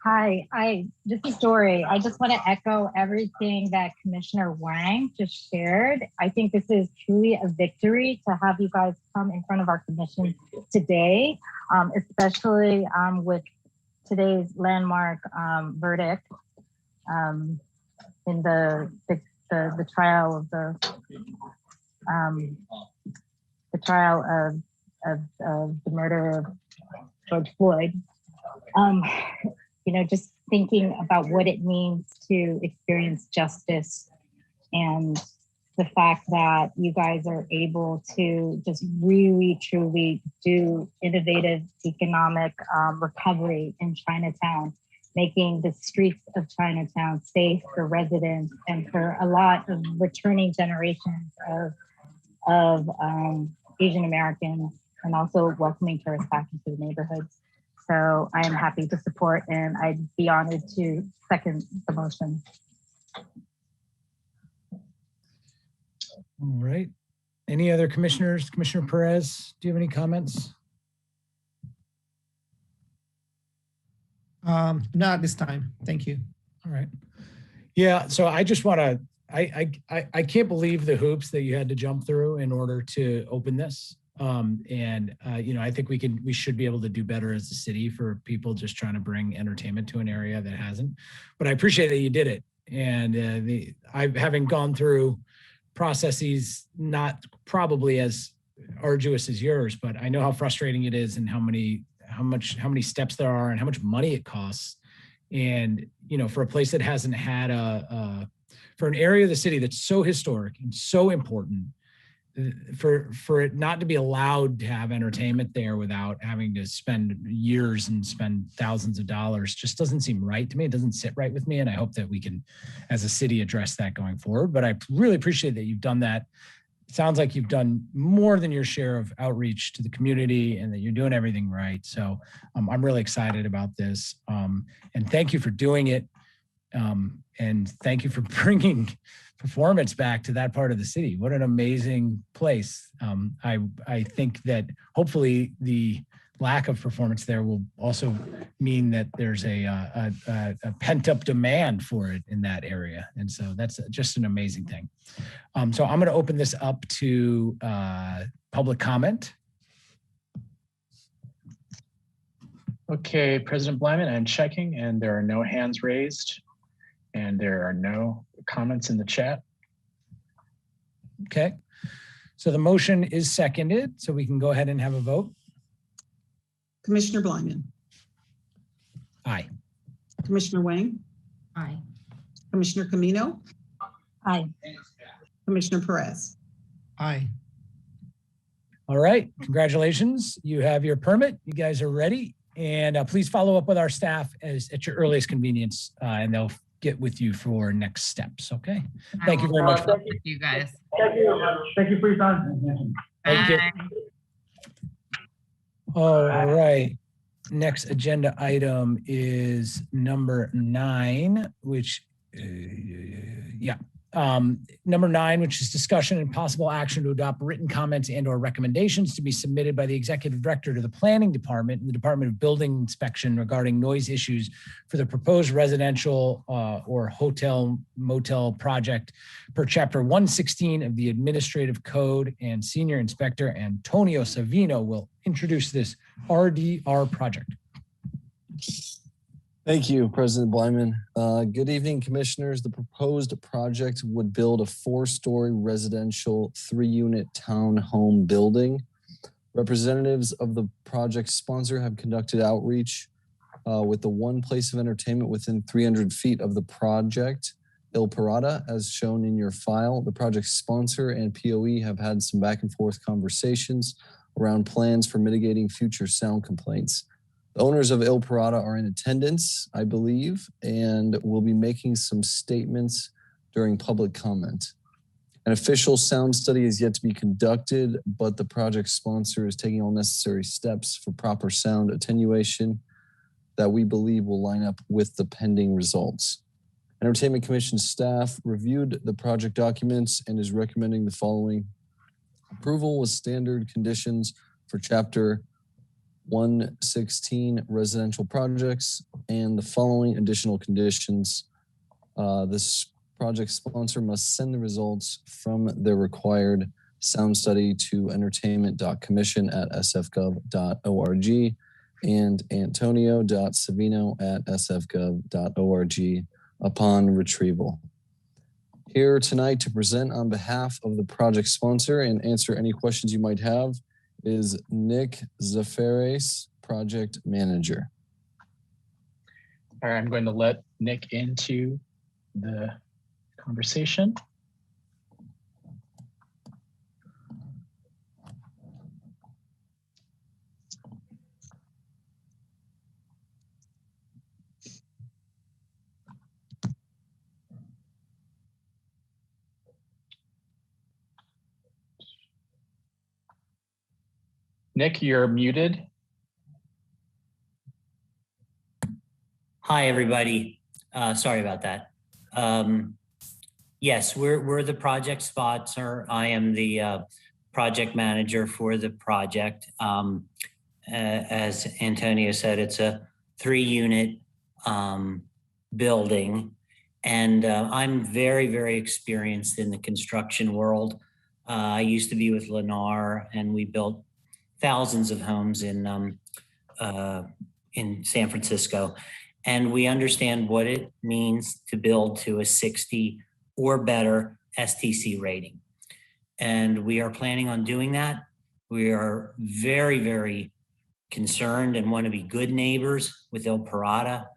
Hi, this is Dory. I just want to echo everything that Commissioner Wang just shared. I think this is truly a victory to have you guys come in front of our commission today, especially with today's landmark verdict in the trial of the murder of George Floyd. You know, just thinking about what it means to experience justice, and the fact that you guys are able to just really, truly do innovative economic recovery in Chinatown, making the streets of Chinatown safe for residents and for a lot of returning generations of Asian Americans, and also welcoming tourists back into the neighborhoods. So I am happy to support, and I'd be honored to second the motion. All right. Any other commissioners? Commissioner Perez, do you have any comments? Not at this time. Thank you. All right. Yeah, so I just want to, I can't believe the hoops that you had to jump through in order to open this. You know, I think we should be able to do better as a city for people just trying to bring entertainment to an area that hasn't. But I appreciate that you did it. And having gone through processes not probably as arduous as yours, but I know how frustrating it is and how many steps there are and how much money it costs. And you know, for a place that hasn't had a for an area of the city that's so historic and so important, for it not to be allowed to have entertainment there without having to spend years and spend thousands of dollars just doesn't seem right to me. It doesn't sit right with me. And I hope that we can, as a city, address that going forward. But I really appreciate that you've done that. It sounds like you've done more than your share of outreach to the community and that you're doing everything right. So I'm really excited about this. And thank you for doing it. And thank you for bringing performance back to that part of the city. What an amazing place. I think that hopefully the lack of performance there will also mean that there's a pent-up demand for it in that area. And so that's just an amazing thing. So I'm going to open this up to public comment. Okay, President Blyman, I'm checking and there are no hands raised and there are no comments in the chat. Okay, so the motion is seconded, so we can go ahead and have a vote. Commissioner Blyman, Aye. Commissioner Wang, Aye. Commissioner Camino, Aye. Commissioner Perez. Aye. All right, congratulations. You have your permit. You guys are ready. And please follow up with our staff at your earliest convenience, and they'll get with you for next steps, okay? Thank you very much. Thank you guys. Thank you. Thank you for your time. Thank you. Bye. All right. Next agenda item is number 9, which, number 9, which is discussion and possible action to adopt written comments and or recommendations to be submitted by the executive director to the planning department and the Department of Building Inspection regarding noise issues for the proposed residential or hotel motel project per chapter 116 of the Administrative Code. And Senior Inspector Antonio Savino will introduce this RDR project. Thank you, President Blyman. Good evening, commissioners. The proposed project would build a 4-story residential 3-unit townhome building. Representatives of the project sponsor have conducted outreach with the one place of entertainment within 300 feet of the project, Il Parada, as shown in your file. The project sponsor and POE have had some back and forth conversations around plans for mitigating future sound complaints. The owners of Il Parada are in attendance, I believe, and will be making some statements during public comment. An official sound study is yet to be conducted, but the project sponsor is taking all necessary steps for proper sound attenuation that we believe will line up with the pending results. Entertainment Commission staff reviewed the project documents and is recommending the following: approval with standard conditions for Chapter 116 residential projects and the following additional conditions. This project sponsor must send the results from their required sound study to entertainment.commission@sfgov.org and antonio.savino@sfgov.org upon retrieval. Here tonight to present on behalf of the project sponsor and answer any questions you might have is Nick Zafares, project manager. All right, I'm going to let Nick into the conversation. Nick, you're muted. Hi, everybody. Sorry about that. Yes, we're the project sponsor. I am the project manager for the project. As Antonio said, it's a 3-unit building, and I'm very, very experienced in the construction world. I used to be with Lennar, and we built thousands of homes in San Francisco. And we understand what it means to build to a 60 or better STC rating. And we are planning on doing that. We are very, very concerned and want to be good neighbors with Il Parada.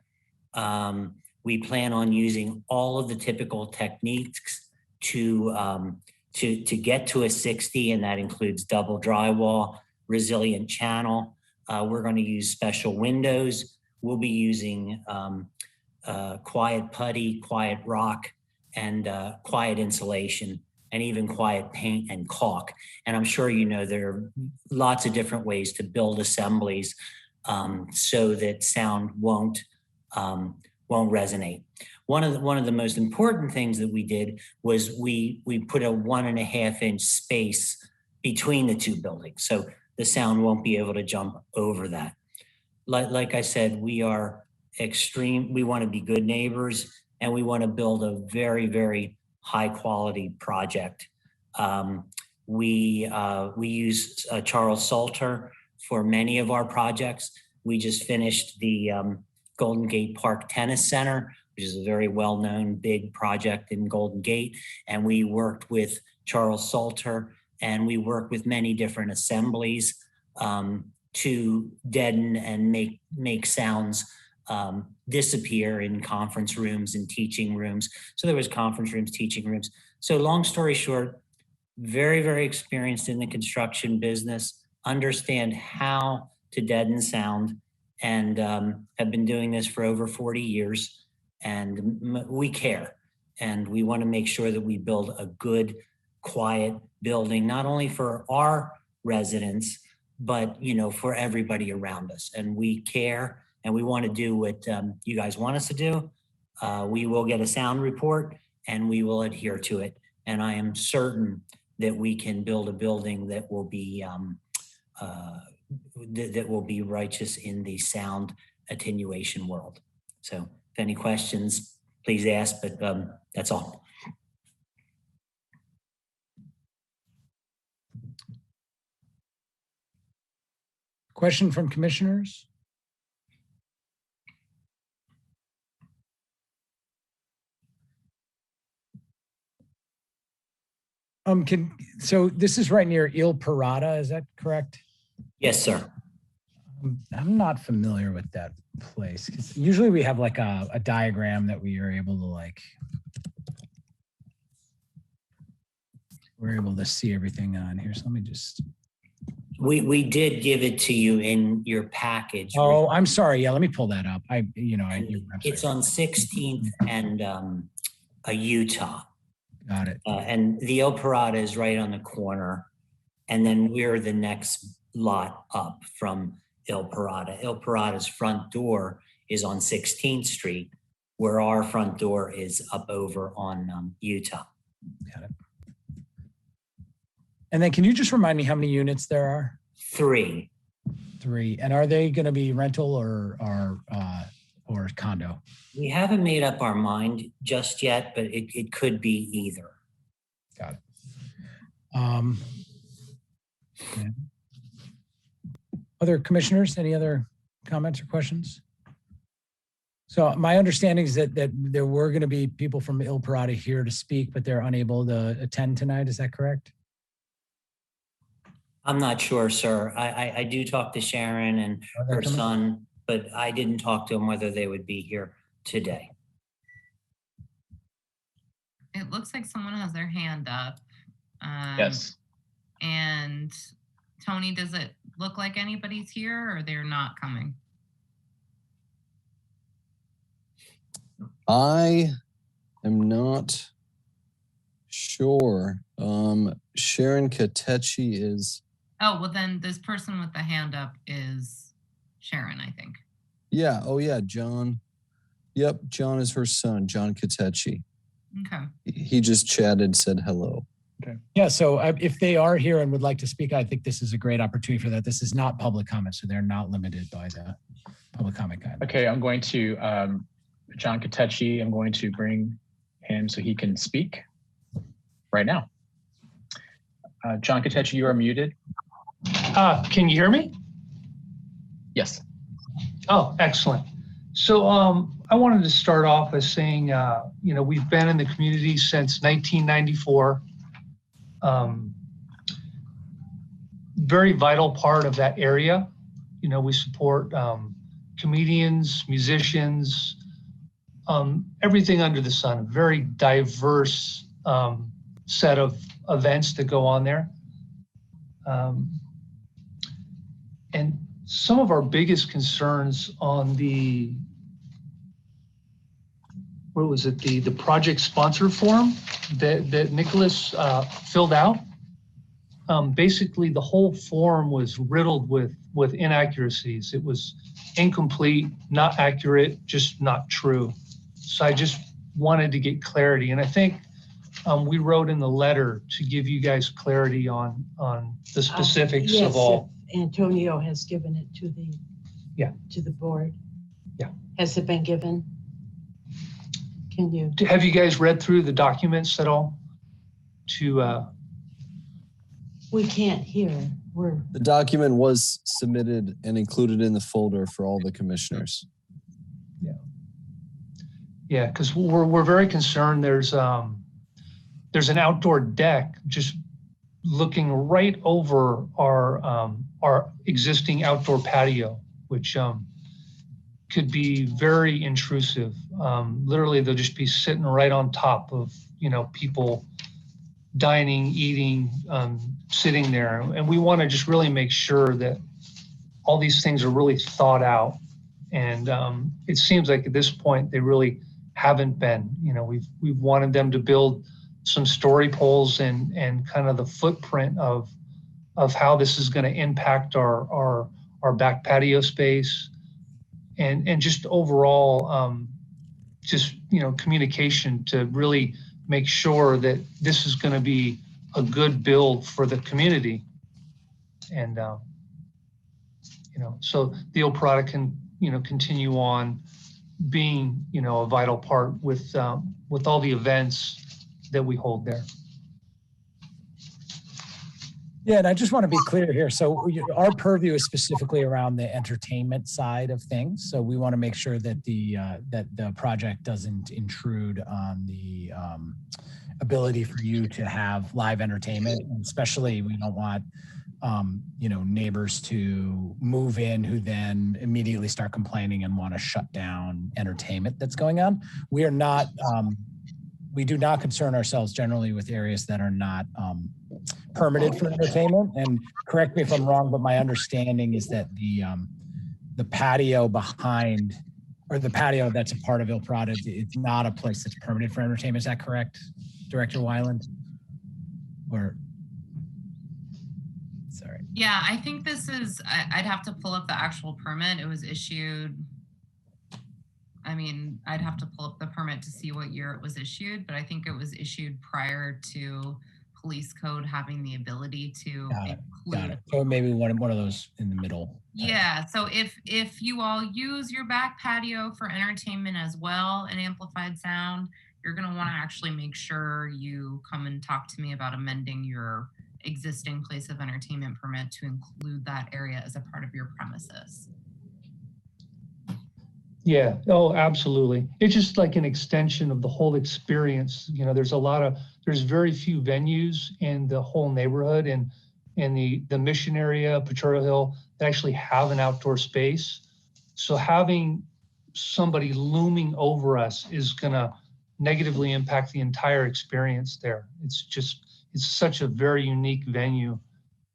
We plan on using all of the typical techniques to get to a 60, and that includes double drywall, resilient channel. We're going to use special windows. We'll be using quiet putty, quiet rock, and quiet insulation, and even quiet paint and caulk. And I'm sure you know there are lots of different ways to build assemblies so that sound won't resonate. One of the most important things that we did was we put a 1.5 inch space between the two buildings, so the sound won't be able to jump over that. Like I said, we are extreme. We want to be good neighbors, and we want to build a very, very high quality project. We use Charles Salter for many of our projects. We just finished the Golden Gate Park Tennis Center, which is a very well-known big project in Golden Gate. And we worked with Charles Salter, and we worked with many different assemblies to deaden and make sounds disappear in conference rooms and teaching rooms. So there was conference rooms, teaching rooms. So long story short, very, very experienced in the construction business, understand how to deaden sound, and have been doing this for over 40 years. And we care, and we want to make sure that we build a good, quiet building, not only for our residents, but for everybody around us. And we care, and we want to do what you guys want us to do. We will get a sound report, and we will adhere to it. And I am certain that we can build a building that will be that will be righteous in the sound attenuation world. So if any questions, please ask, but that's all. Question from commissioners? So this is right near Il Parada, is that correct? Yes, sir. I'm not familiar with that place. Usually we have like a diagram that we are able to we're able to see everything on here. So let me just. We did give it to you in your package. Oh, I'm sorry. Yeah, let me pull that up. It's on 16th and Utah. Got it. And the El Parada is right on the corner. And then we're the next lot up from El Parada. El Parada's front door is on 16th Street, where our front door is up over on Utah. Got it. And then can you just remind me how many units there are? 3. 3. And are they going to be rental or condo? We haven't made up our mind just yet, but it could be either. Got it. Okay. Other commissioners, any other comments or questions? So my understanding is that there were going to be people from Il Parada here to speak, but they're unable to attend tonight. Is that correct? I'm not sure, sir. I do talk to Sharon and her son, but I didn't talk to them whether they would be here today. It looks like someone has their hand up. Yes. And Tony, does it look like anybody's here or they're not coming? I am not sure. Sharon Katechi is. Oh, well then this person with the hand up is Sharon, I think. Yeah. Oh yeah. John. Yep. John is her son, John Katechi. Okay. He just chatted, said hello. Okay. Yeah. So if they are here and would like to speak, I think this is a great opportunity for that. This is not public comment, so they're not limited by the public comment guidelines. Okay. I'm going to, John Katechi, I'm going to bring him so he can speak right now. John Katechi, you are muted. Can you hear me? Yes. Oh, excellent. So I wanted to start off by saying, we've been in the community since 1994. Very vital part of that area. We support comedians, musicians, everything under the sun, a very diverse set of events that go on there. And some of our biggest concerns on the, what was it, the project sponsor form that Nicholas filled out. Basically, the whole form was riddled with inaccuracies. It was incomplete, not accurate, just not true. So I just wanted to get clarity. And I think we wrote in the letter to give you guys clarity on the specifics Yes, of all. Antonio has given it to the board. Yeah. Has it been given? Can you? Have you guys read through the documents at all? We can't hear. The document was submitted and included in the folder for all the commissioners. Yeah, because we're very concerned. There's an outdoor deck just looking right over our existing outdoor patio, which could be very intrusive. Literally, they'll just be sitting right on top of people dining, eating, sitting there, and we want to just really make sure that all these things are really thought out. And it seems like at this point they really haven't been. We've wanted them to build some story poles and kind of the footprint of how this is going to impact our back patio space, and just overall communication to really make sure that this is going to be a good build for the community. And so the old product can continue on being a vital part with all the events that we hold there. Yeah, and I just want to be clear here. So our purview is specifically around the entertainment side of things. So we want to make sure that the project doesn't intrude on the ability for you to have live entertainment. And especially, we don't want neighbors to move in who then immediately start complaining and want to shut down entertainment that's going on. We are not. We do not concern ourselves generally with areas that are not permitted for entertainment. And correct me if I'm wrong, but my understanding is that the patio behind, or the patio that's a part of Il Prado, it's not a place that's permitted for entertainment. Is that correct, Director Weiland? Or, sorry. Yeah, I think this is, I'd have to pull up the actual permit. It was issued, I'd have to pull up the permit to see what year it was issued, but I think it was issued prior to police code having the ability to Got it. So maybe one of those in the middle. Yeah, so if you all use your back patio for entertainment as well and amplified sound, you're going to want to actually make sure you come and talk to me about amending your existing place of entertainment permit to include that area as a part of your premises. Yeah, oh, absolutely. It's just like an extension of the whole experience. There's very few venues in the whole neighborhood and in the Mission area, Potrero Hill, that actually have an outdoor space. So having somebody looming over us is gonna negatively impact the entire experience there. It's such a very unique venue.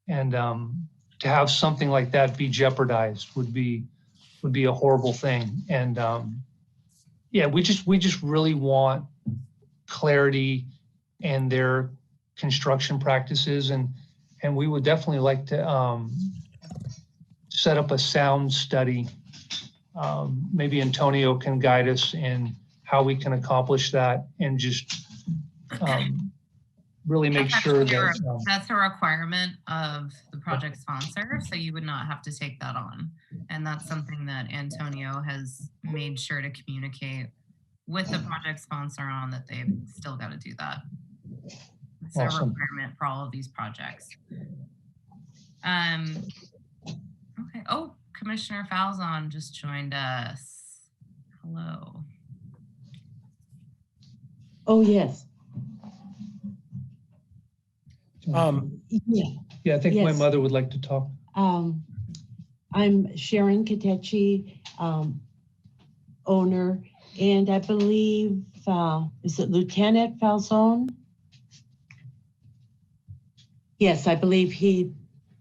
And to have something like that be jeopardized would be a horrible thing. And yeah, we just really want clarity in their construction practices, and we would definitely like to set up a sound study. Maybe Antonio can guide us in how we can accomplish that, and just really make sure that that's a requirement of the project sponsor, so you would not have to take that on. And that's something that Antonio has made sure to communicate with the project sponsor on, that they've still got to do that. It's a requirement for all of these projects. Okay. Oh, Commissioner Falzon just joined us. Hello. Oh, yes. Yeah, I think my mother would like to talk. I'm Sharon Katechi, owner And I believe, is it Lieutenant Falzone? Yes, I believe he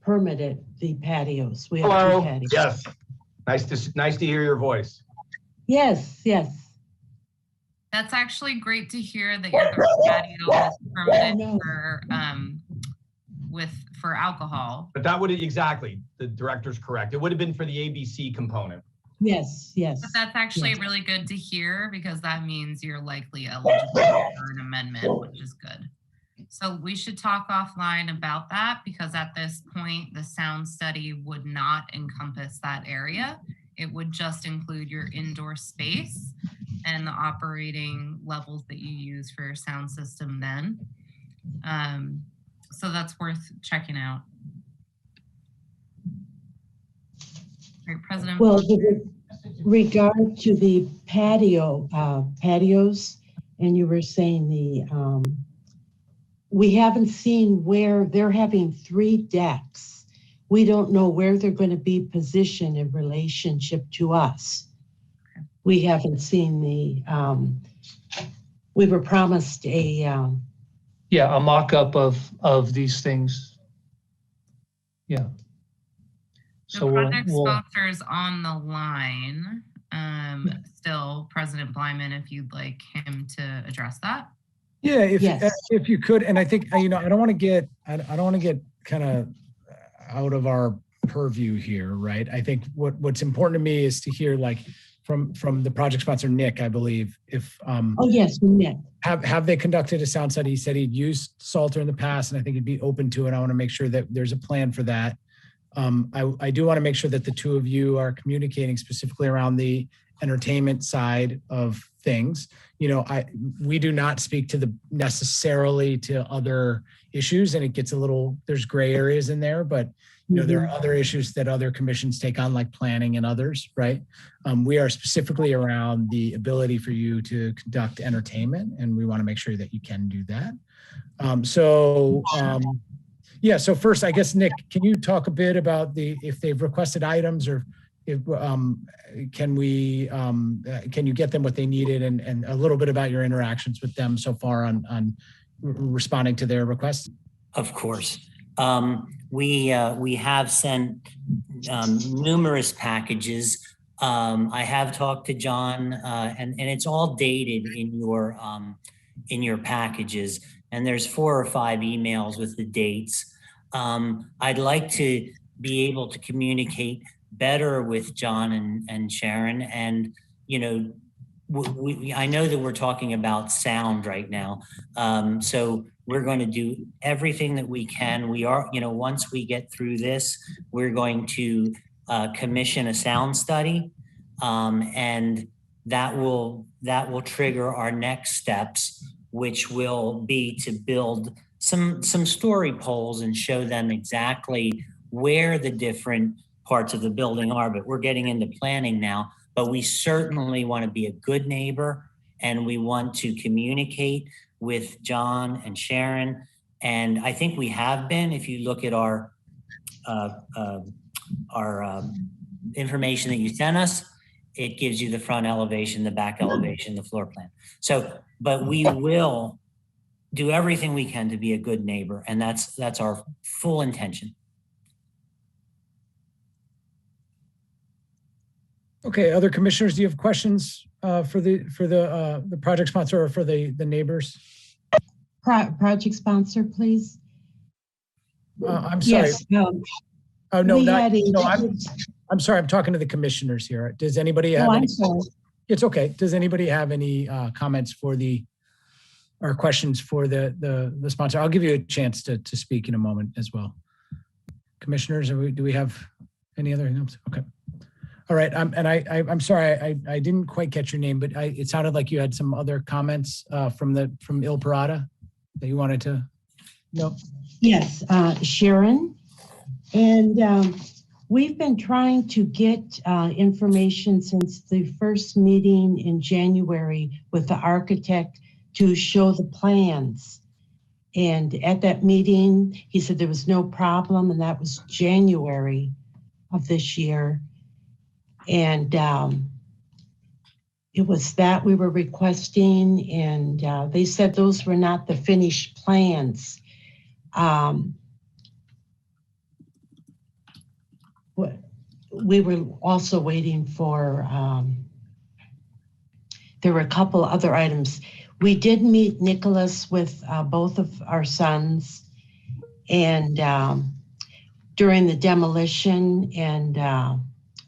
permitted the patios. We have two Hello. patios. Yes. Nice to hear your voice. Yes, yes. That's actually great to hear that your patio is permitted for alcohol. But that would exactly, the director's correct. It would have been for the ABC component. Yes, yes. But that's actually really good to hear because that means you're likely eligible for an amendment, which is good. So we should talk offline about that because at this point, the sound study would not encompass that area. It would just include your indoor space and the operating levels that you use for your sound system then. So that's worth checking out. Great, President. Well, with regard to the patios, and you were saying we haven't seen where they're having 3 decks. We don't know where they're going to be positioned in relationship to us. We haven't seen we were promised a mock-up of these things. Yeah. The project sponsor is on the line. Still, President Blyman, if you'd like him to address that. Yeah, if you could, and I think I don't want to get kind of out of our purview here, right? I think what's important to me is to hear like from the project sponsor Nick, I believe, if yes, Nick. Have they conducted a sound study? He said he'd used Salter in the past, and I think he'd be open to it. I want to make sure that there's a plan for that. I do want to make sure that the two of you are communicating specifically around the entertainment side of things. We do not speak to necessarily to other issues, and it gets there's gray areas in there, but there are other issues that other commissions take on, like planning and others, right? We are specifically around the ability for you to conduct entertainment, and we want to make sure that you can do that. So first, I guess, Nick, can you talk a bit about if they've requested items, or if, can you get them what they needed, and a little bit about your interactions with them so far on responding to their requests? Of course. We have sent numerous packages. I have talked to John, and it's all dated in your packages. And there's 4 or 5 emails with the dates. I'd like to be able to communicate better with John and Sharon. And, I know that we're talking about sound right now. So we're going to do everything that we can. We are, once we get through this, we're going to commission a sound study. And that will trigger our next steps, which will be to build some story polls and show them exactly where the different parts of the building are. But we're getting into planning now. But we certainly want to be a good neighbor, and we want to communicate with John and Sharon. And I think we have been. If you look at our information that you sent us, it gives you the front elevation, the back elevation, the floor plan. So, but we will do everything we can to be a good neighbor, and that's our full intention. Okay, other commissioners, do you have questions for the project sponsor or for the neighbors? Project sponsor, please. I'm sorry. Yes. I'm sorry. I'm talking to the commissioners here. Does anybody have? I'm sorry. It's okay. Does anybody have any comments or questions for the sponsor? I'll give you a chance to speak in a moment as well. Commissioners, do we have any other notes? Okay. All right. I'm sorry. I didn't quite catch your name, but it sounded like you had some other comments from Il Parada that you wanted to know. Yes, Sharon. And we've been trying to get information since the first meeting in January with the architect to show the plans. And at that meeting, he said there was no problem, and that was January of this year. And it was that we were requesting, and they said those were not the finished plans. We were also waiting for, there were a couple other items. We did meet Nicholas with both of our sons, and during the demolition and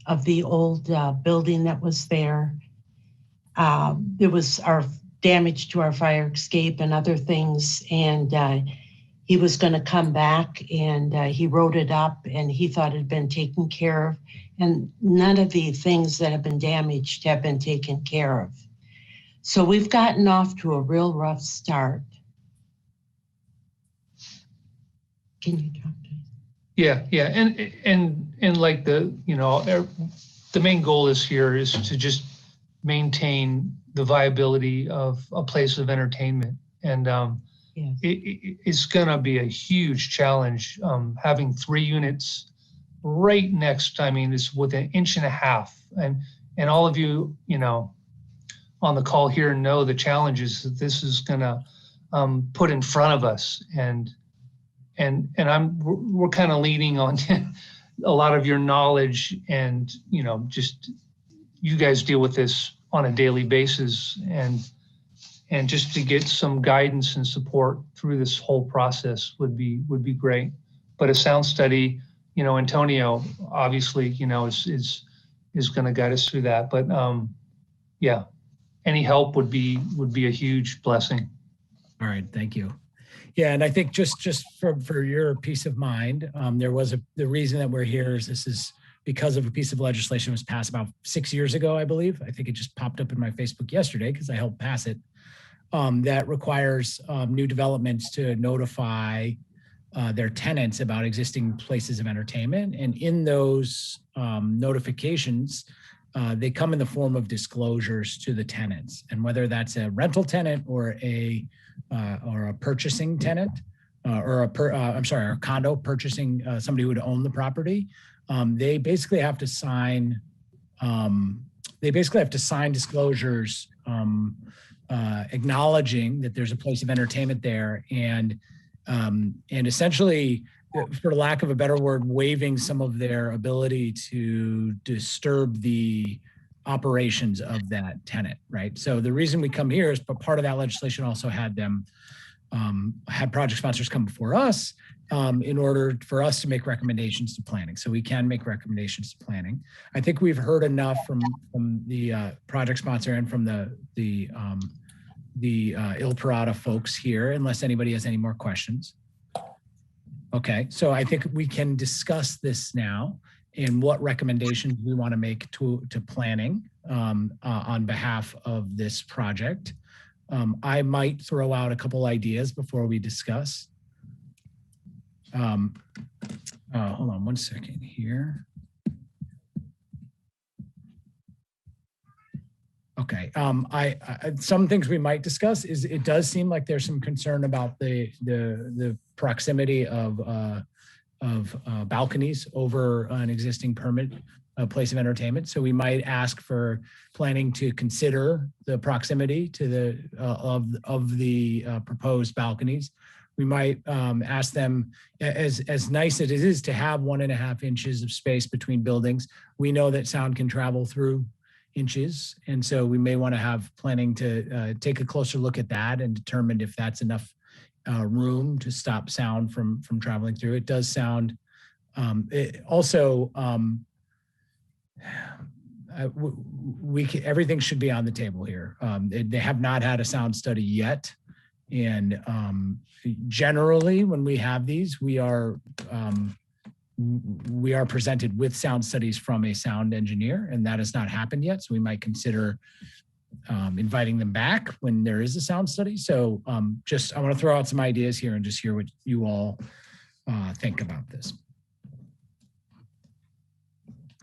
of the old building that was there. There was our damage to our fire escape and other things, and he was going to come back, and he wrote it up, and he thought it had been taken care of, and none of the things that have been damaged have been taken care of. So we've gotten off to a real rough start. Can you talk to me? Yeah, and like the main goal is to just maintain the viability of a place of entertainment, and Yes. it's gonna be a huge challenge having 3 units right next. I mean, it's within 1.5 inches, and all of you on the call here know the challenges that this is gonna put in front of us, and we're kind of leaning on a lot of your knowledge, and just you guys deal with this on a daily basis, and just to get some guidance and support through this whole process would be great. But a sound study, Antonio obviously is going to guide us through that. But yeah, any help would be a huge blessing. All right, thank you. Yeah, and I think just for your peace of mind, the reason that we're here is this is because of a piece of legislation that was passed about 6 years ago, I believe. I think it just popped up in my Facebook yesterday because I helped pass it. That requires new developments to notify their tenants about existing places of entertainment. And in those notifications, they come in the form of disclosures to the tenants. And whether that's a rental tenant or a purchasing tenant, or a condo purchasing somebody who would own the property, they basically have to sign. Disclosures acknowledging that there's a place of entertainment there, and essentially, for lack of a better word, waiving some of their ability to disturb the operations of that tenant, right? So the reason we come here is, but part of that legislation also had them had project sponsors come before us in order for us to make recommendations to planning. So we can make recommendations to planning. I think we've heard enough from the project sponsor and from the Il Parada folks here, unless anybody has any more questions. Okay, so I think we can discuss this now and what recommendations we want to make to planning on behalf of this project. I might throw out a couple ideas before we discuss. Hold on 1 second here. Okay, some things we might discuss is it does seem like there's some concern about the proximity of balconies over an existing permit place of entertainment. So we might ask for planning to consider the proximity to the of the proposed balconies. We might ask them, as nice as it is to have 1.5 inches of space between buildings, we know that sound can travel through inches. And so we may want to have planning to take a closer look at that and determine if that's enough room to stop sound from traveling through. It does sound, everything should be on the table here. They have not had a sound study yet. And generally when we have these, we are presented with sound studies from a sound engineer, and that has not happened yet. So we might consider inviting them back when there is a sound study. So I want to throw out some ideas here and just hear what you all think about this.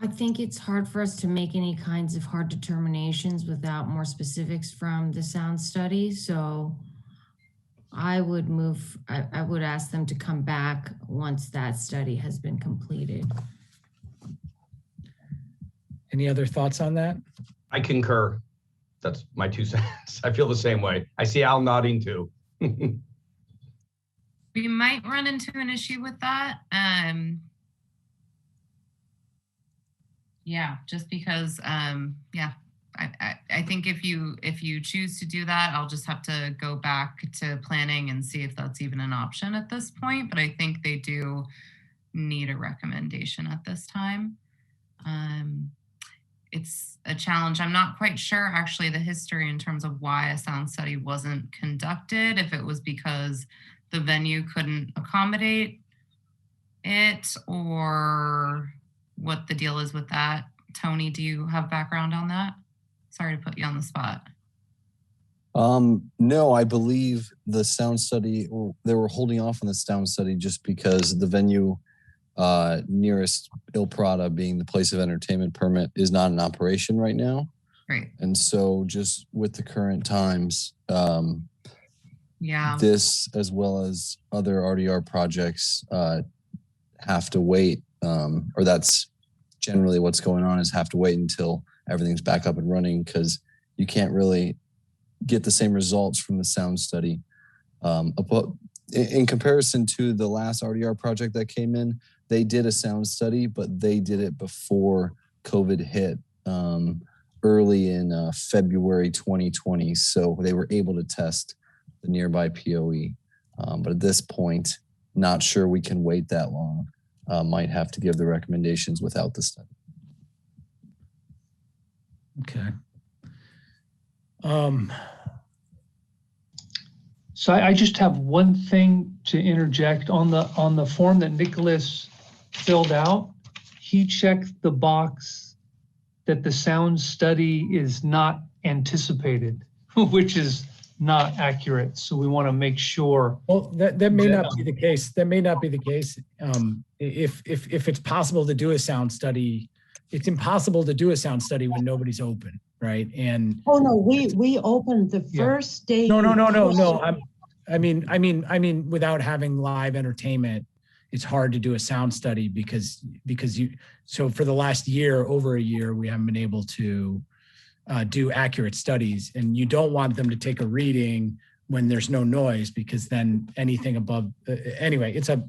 I think it's hard for us to make any kinds of hard determinations without more specifics from the sound study. So I would I would ask them to come back once that study has been completed. Any other thoughts on that? I concur. That's my 2 cents. I feel the same way. I see Al nodding too. We might run into an issue with that. Yeah, just because, yeah, I think if you choose to do that, I'll just have to go back to planning and see if that's even an option at this point. But I think they do need a recommendation at this time. It's a challenge. I'm not quite sure actually the history in terms of why a sound study wasn't conducted, if it was because the venue couldn't accommodate it or what the deal is with that. Tony, do you have background on that? Sorry to put you on the spot. No, I believe the sound study, or they were holding off on the sound study just because the venue nearest Il Prada, being the place of entertainment permit, is not in operation right now. Right. And so just with the current times, yeah, this as well as other RDR projects have to wait, or that's generally what's going on, is have to wait until everything's back up and running, because you can't really get the same results from the sound study. In comparison to the last RDR project that came in, they did a sound study, but they did it before COVID hit early in February 2020. So they were able to test the nearby POE. But at this point, not sure we can wait that long. Might have to give the recommendations without the study. Okay. So I just have one thing to interject on the form that Nicholas filled out. He checked the box that the sound study is not anticipated, which is not accurate. So we want to make sure. Well, that may not be the case. That may not be the case. If it's possible to do a sound study, it's impossible to do a sound study when nobody's open, right? And oh no, we opened the first day. No. I mean, without having live entertainment, it's hard to do a sound study because you. So for the last year, over a year, we haven't been able to do accurate studies, and you don't want them to take a reading when there's no noise, because then anything above. Anyway, it's a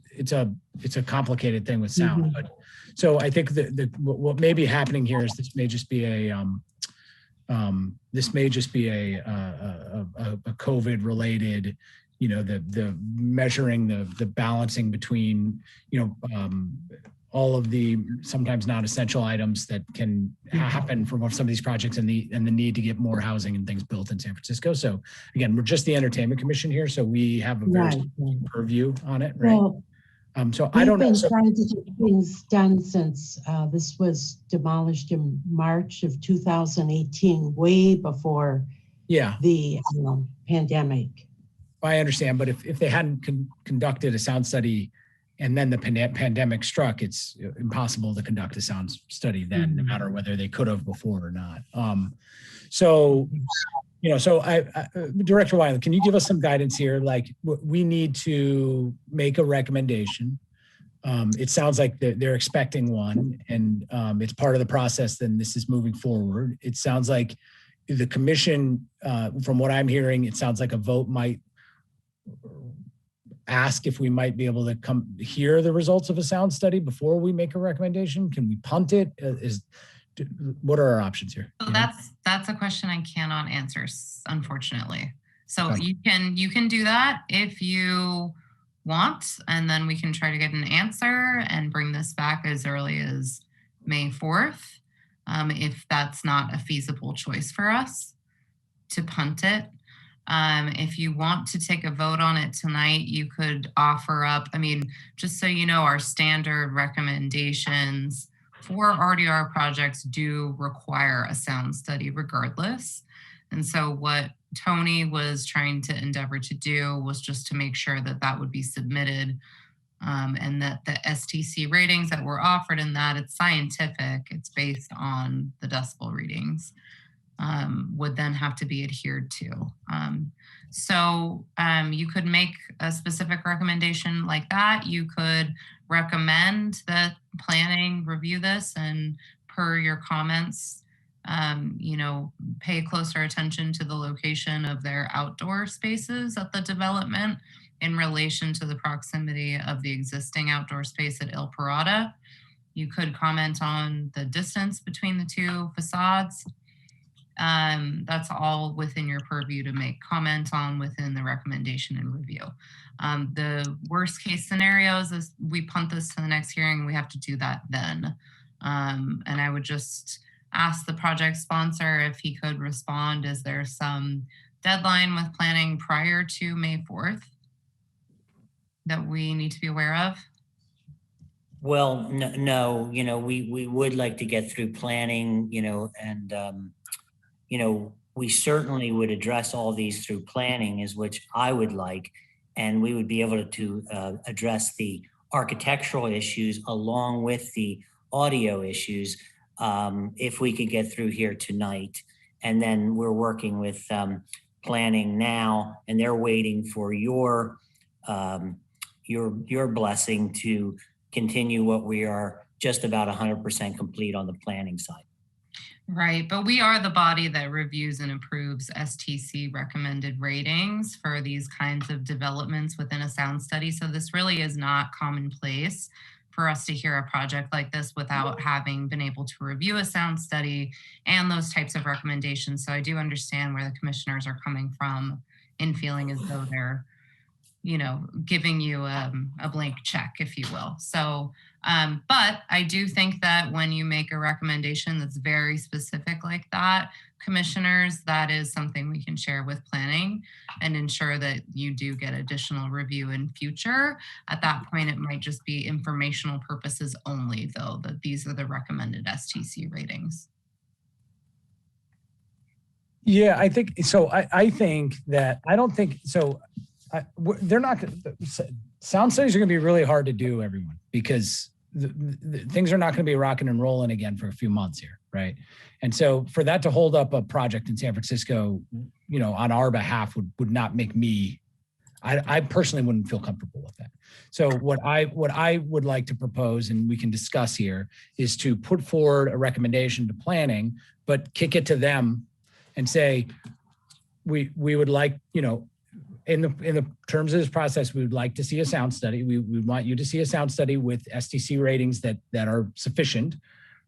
complicated thing with sound. Mm-hmm. But so I think that what may be happening here is this may just be a COVID related, the measuring the balancing between, all of the sometimes not essential items that can happen from some of these projects and the need to get more housing and things built in San Francisco. So again, we're just the Entertainment Commission here, so we have a very purview on it, right? Well, so I don't know. We've been trying to get things done since this was demolished in March of 2018, way before the pandemic. I understand, but if they hadn't conducted a sound study and then the pandemic struck, it's impossible to conduct a sound study then, no matter whether they could have before or not. So Director Weiland, can you give us some guidance here? Like, we need to make a recommendation. It sounds like they're expecting one, and it's part of the process. Then this is moving forward. It sounds like the commission, from what I'm hearing, it sounds like a vote might ask if we might be able to come hear the results of a sound study before we make a recommendation. Can we punt it? What are our options here? So that's a question I cannot answer, unfortunately. So you can do that if you want, and then we can try to get an answer and bring this back as early as May 4th. If that's not a feasible choice for us to punt it. If you want to take a vote on it tonight, you could offer up, just so you know, our standard recommendations for RDR projects do require a sound study regardless. And so what Tony was trying to endeavor to do was just to make sure that that would be submitted, and that the STC ratings that were offered in that, it's scientific, it's based on the decibel readings, would then have to be adhered to. So you could make a specific recommendation like that. You could recommend that planning review this, and per your comments, pay closer attention to the location of their outdoor spaces at the development in relation to the proximity of the existing outdoor space at Il Parada. You could comment on the distance between the two facades. That's all within your purview to make comment on within the recommendation and review. The worst case scenarios is we punt this to the next hearing. We have to do that then. And I would just ask the project sponsor if he could respond. Is there some deadline with planning prior to May 4th that we need to be aware of? Well, no, we would like to get through planning, and, we certainly would address all these through planning, is which I would like, and we would be able to address the architectural issues along with the audio issues if we could get through here tonight. And then we're working with planning now, and they're waiting for your blessing to continue what we are just about 100% complete on the planning side. Right, but we are the body that reviews and approves STC recommended ratings for these kinds of developments within a sound study. So this really is not commonplace for us to hear a project like this without having been able to review a sound study and those types of recommendations. So I do understand where the commissioners are coming from in feeling as though they're giving you a blank check, if you will. So, but I do think that when you make a recommendation that's very specific like that, commissioners, that is something we can share with planning and ensure that you do get additional review in future. At that point, it might just be informational purposes only, though, that these are the recommended STC ratings. Yeah, I think so. I think that I don't think so. They're not sound studies are going to be really hard to do, everyone, because the things are not going to be rocking and rolling again for a few months here, right? And so for that to hold up a project in San Francisco, on our behalf would not make me. I personally wouldn't feel comfortable with that. So what I would like to propose, and we can discuss here, is to put forward a recommendation to planning, but kick it to them and say we would like, in the terms of this process, we would like to see a sound study. We want you to see a sound study with STC ratings that are sufficient,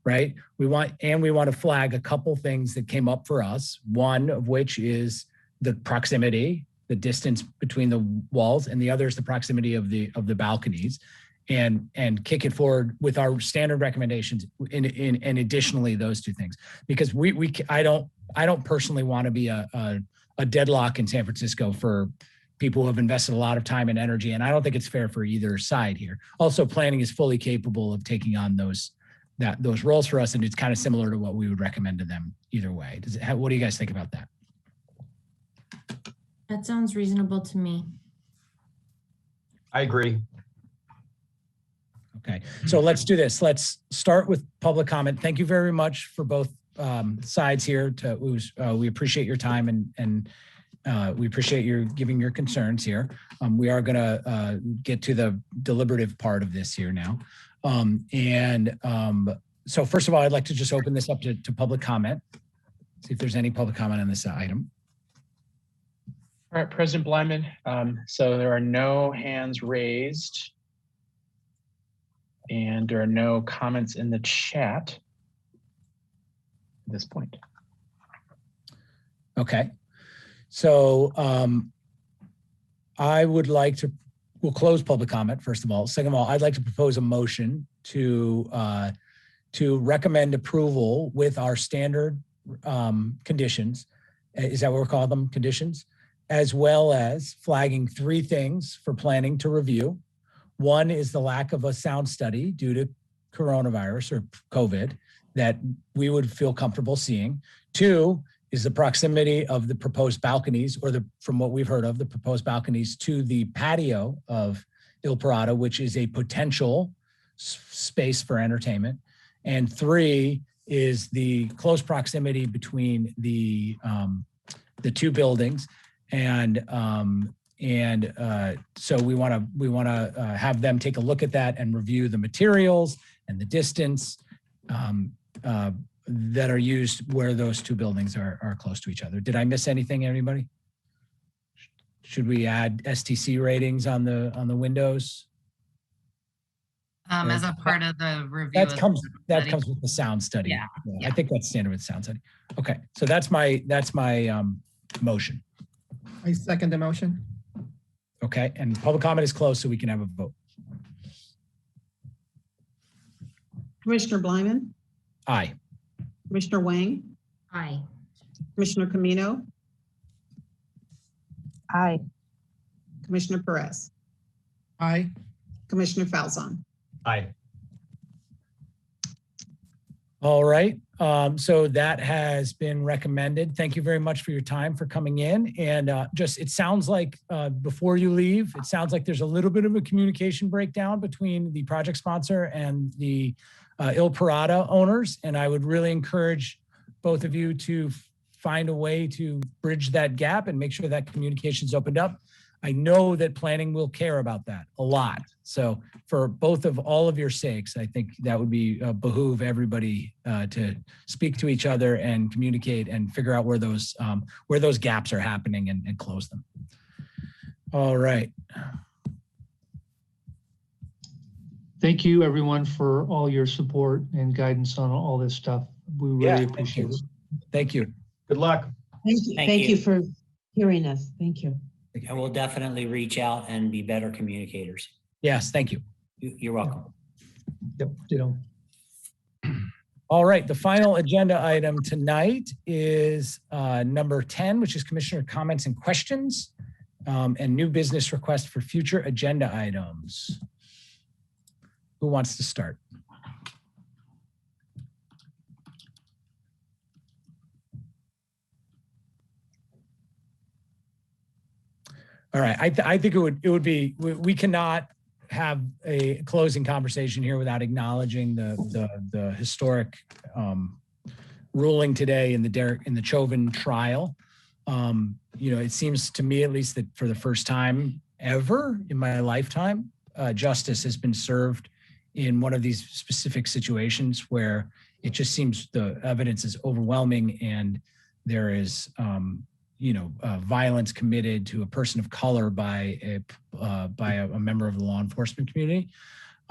right? We want to flag a couple things that came up for us. One of which is the proximity, the distance between the walls, and the other is the proximity of the balconies, and kick it forward with our standard recommendations. And additionally, those two things, because I don't personally want to be a deadlock in San Francisco for people who have invested a lot of time and energy. And I don't think it's fair for either side here. Also, planning is fully capable of taking on those roles for us. And it's kind of similar to what we would recommend to them either way. What do you guys think about that? That sounds reasonable to me. I agree. Okay, so let's do this. Let's start with public comment. Thank you very much for both sides here. We appreciate your time and we appreciate your giving your concerns here. We are going to get to the deliberative part of this here now. So first of all, I'd like to just open this up to public comment. See if there's any public comment on this item. All right, President Blyman. So there are no hands raised and there are no comments in the chat at this point. Okay, so I would like to, we'll close public comment first of all. Second of all, I'd like to propose a motion to recommend approval with our standard conditions. Is that what we're calling them, conditions? As well as flagging three things for planning to review. One is the lack of a sound study due to coronavirus or COVID that we would feel comfortable seeing. Two is the proximity of the proposed balconies, or from what we've heard of, the proposed balconies to the patio of Il Parada, which is a potential space for entertainment. And three is the close proximity between the two buildings. And so we want to have them take a look at that and review the materials and the distance, that are used where those two buildings are close to each other. Did I miss anything, anybody? Should we add STC ratings on the windows? As a part of the review. That of comes the that study. comes with the sound study. Yeah. I think that's standard with sound study. Okay, so that's my motion. I second the motion. Okay, and public comment is closed, so we can have a vote. Commissioner Blyman, Aye. Commissioner Wang, Aye. Commissioner Camino, Aye. Commissioner Perez, Aye. Commissioner Falzon. Aye. All right, so that has been recommended. Thank you very much for your time for coming in. And it sounds like before you leave, it sounds like there's a little bit of a communication breakdown between the project sponsor and the Il Parada owners. And I would really encourage both of you to find a way to bridge that gap and make sure that communication's opened up. I know that planning will care about that a lot. So for both of all of your sakes, I think that would be behoove everybody to speak to each other and communicate and figure out where those gaps are happening and close them. All right. Thank you, everyone, for all your support and guidance on all this stuff. We really appreciate it. Thank you. Good luck. Thank you for hearing us. Thank you. And we'll definitely reach out and be better communicators. Yes, thank you. You're welcome. Yep, ditto. All right, the final agenda item tonight is number 10, which is commissioner comments and questions and new business requests for future agenda items. Who wants to start? All right, I think it would be, we cannot have a closing conversation here without acknowledging the historic ruling today in the Chauvin trial. It seems to me, at least, that for the first time ever in my lifetime, justice has been served in one of these specific situations where it just seems the evidence is overwhelming and there is violence committed to a person of color by a member of the law enforcement community.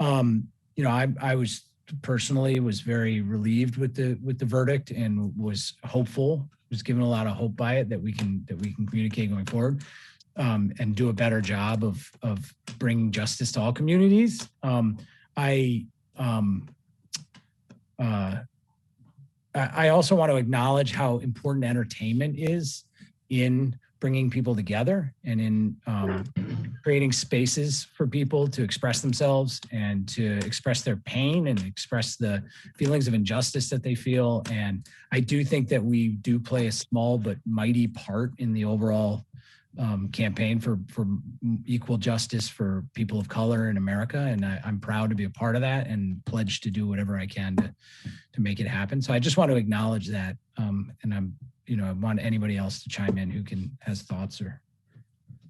I was personally very relieved with the verdict and was hopeful, was given a lot of hope by it that we can communicate going forward and do a better job of bringing justice to all communities. I also want to acknowledge how important entertainment is in bringing people together and in creating spaces for people to express themselves and to express their pain and express the feelings of injustice that they feel. And I do think that we do play a small but mighty part in the overall campaign for equal justice for people of color in America. And I'm proud to be a part of that and pledge to do whatever I can to make it happen. So I just want to acknowledge that. And I want anybody else to chime in who has thoughts or.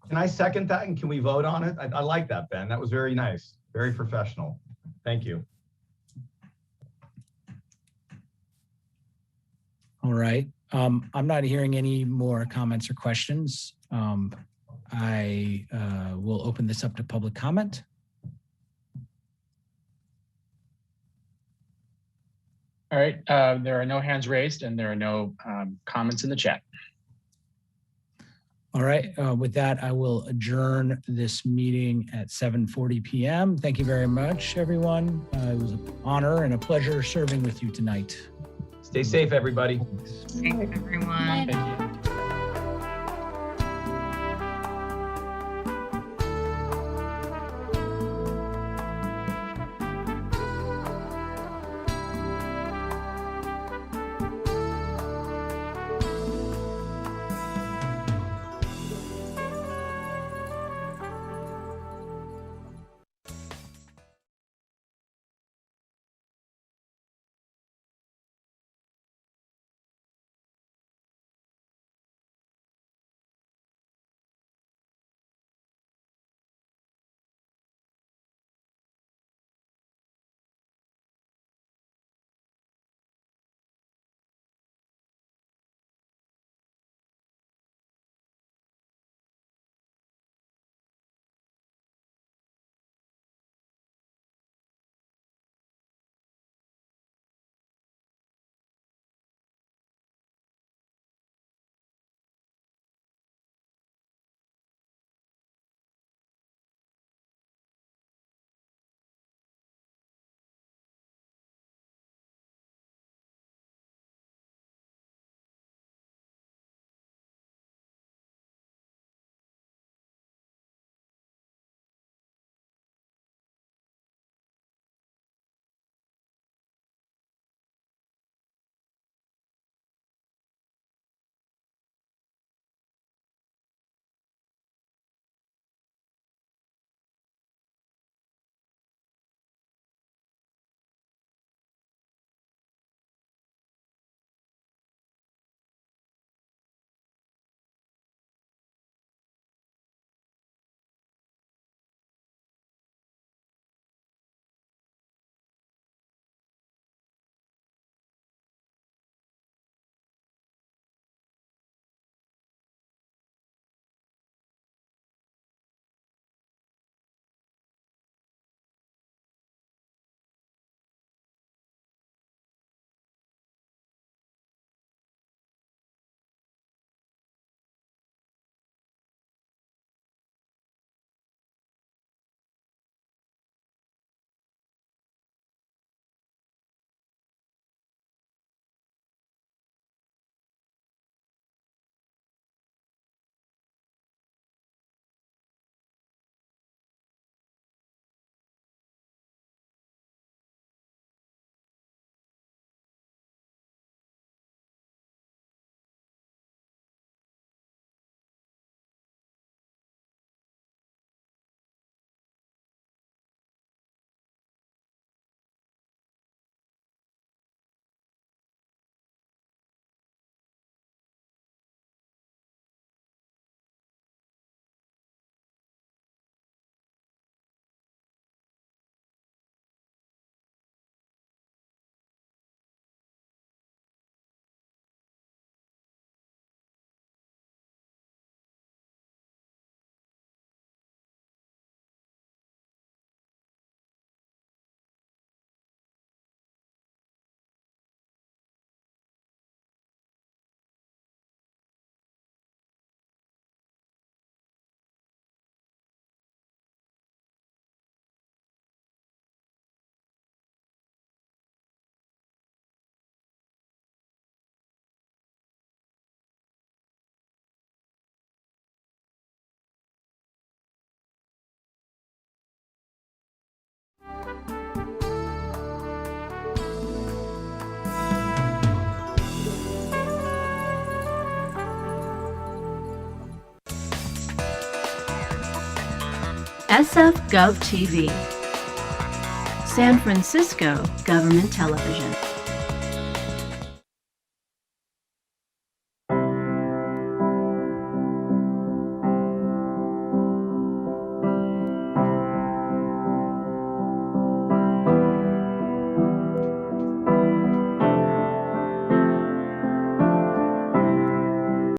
Can I second that and can we vote on it? I like that, Ben. That was very nice, very professional. Thank you. All right. I'm not hearing any more comments or questions. I will open this up to public comment. All right, there are no hands raised and there are no comments in the chat. All right, with that, I will adjourn this meeting at 7:40 p.m. Thank you very much, everyone. It was an honor and a pleasure serving with you tonight. Stay safe, everybody. Thanks, everyone. Thank you. SFGovTV, San Francisco Government Television.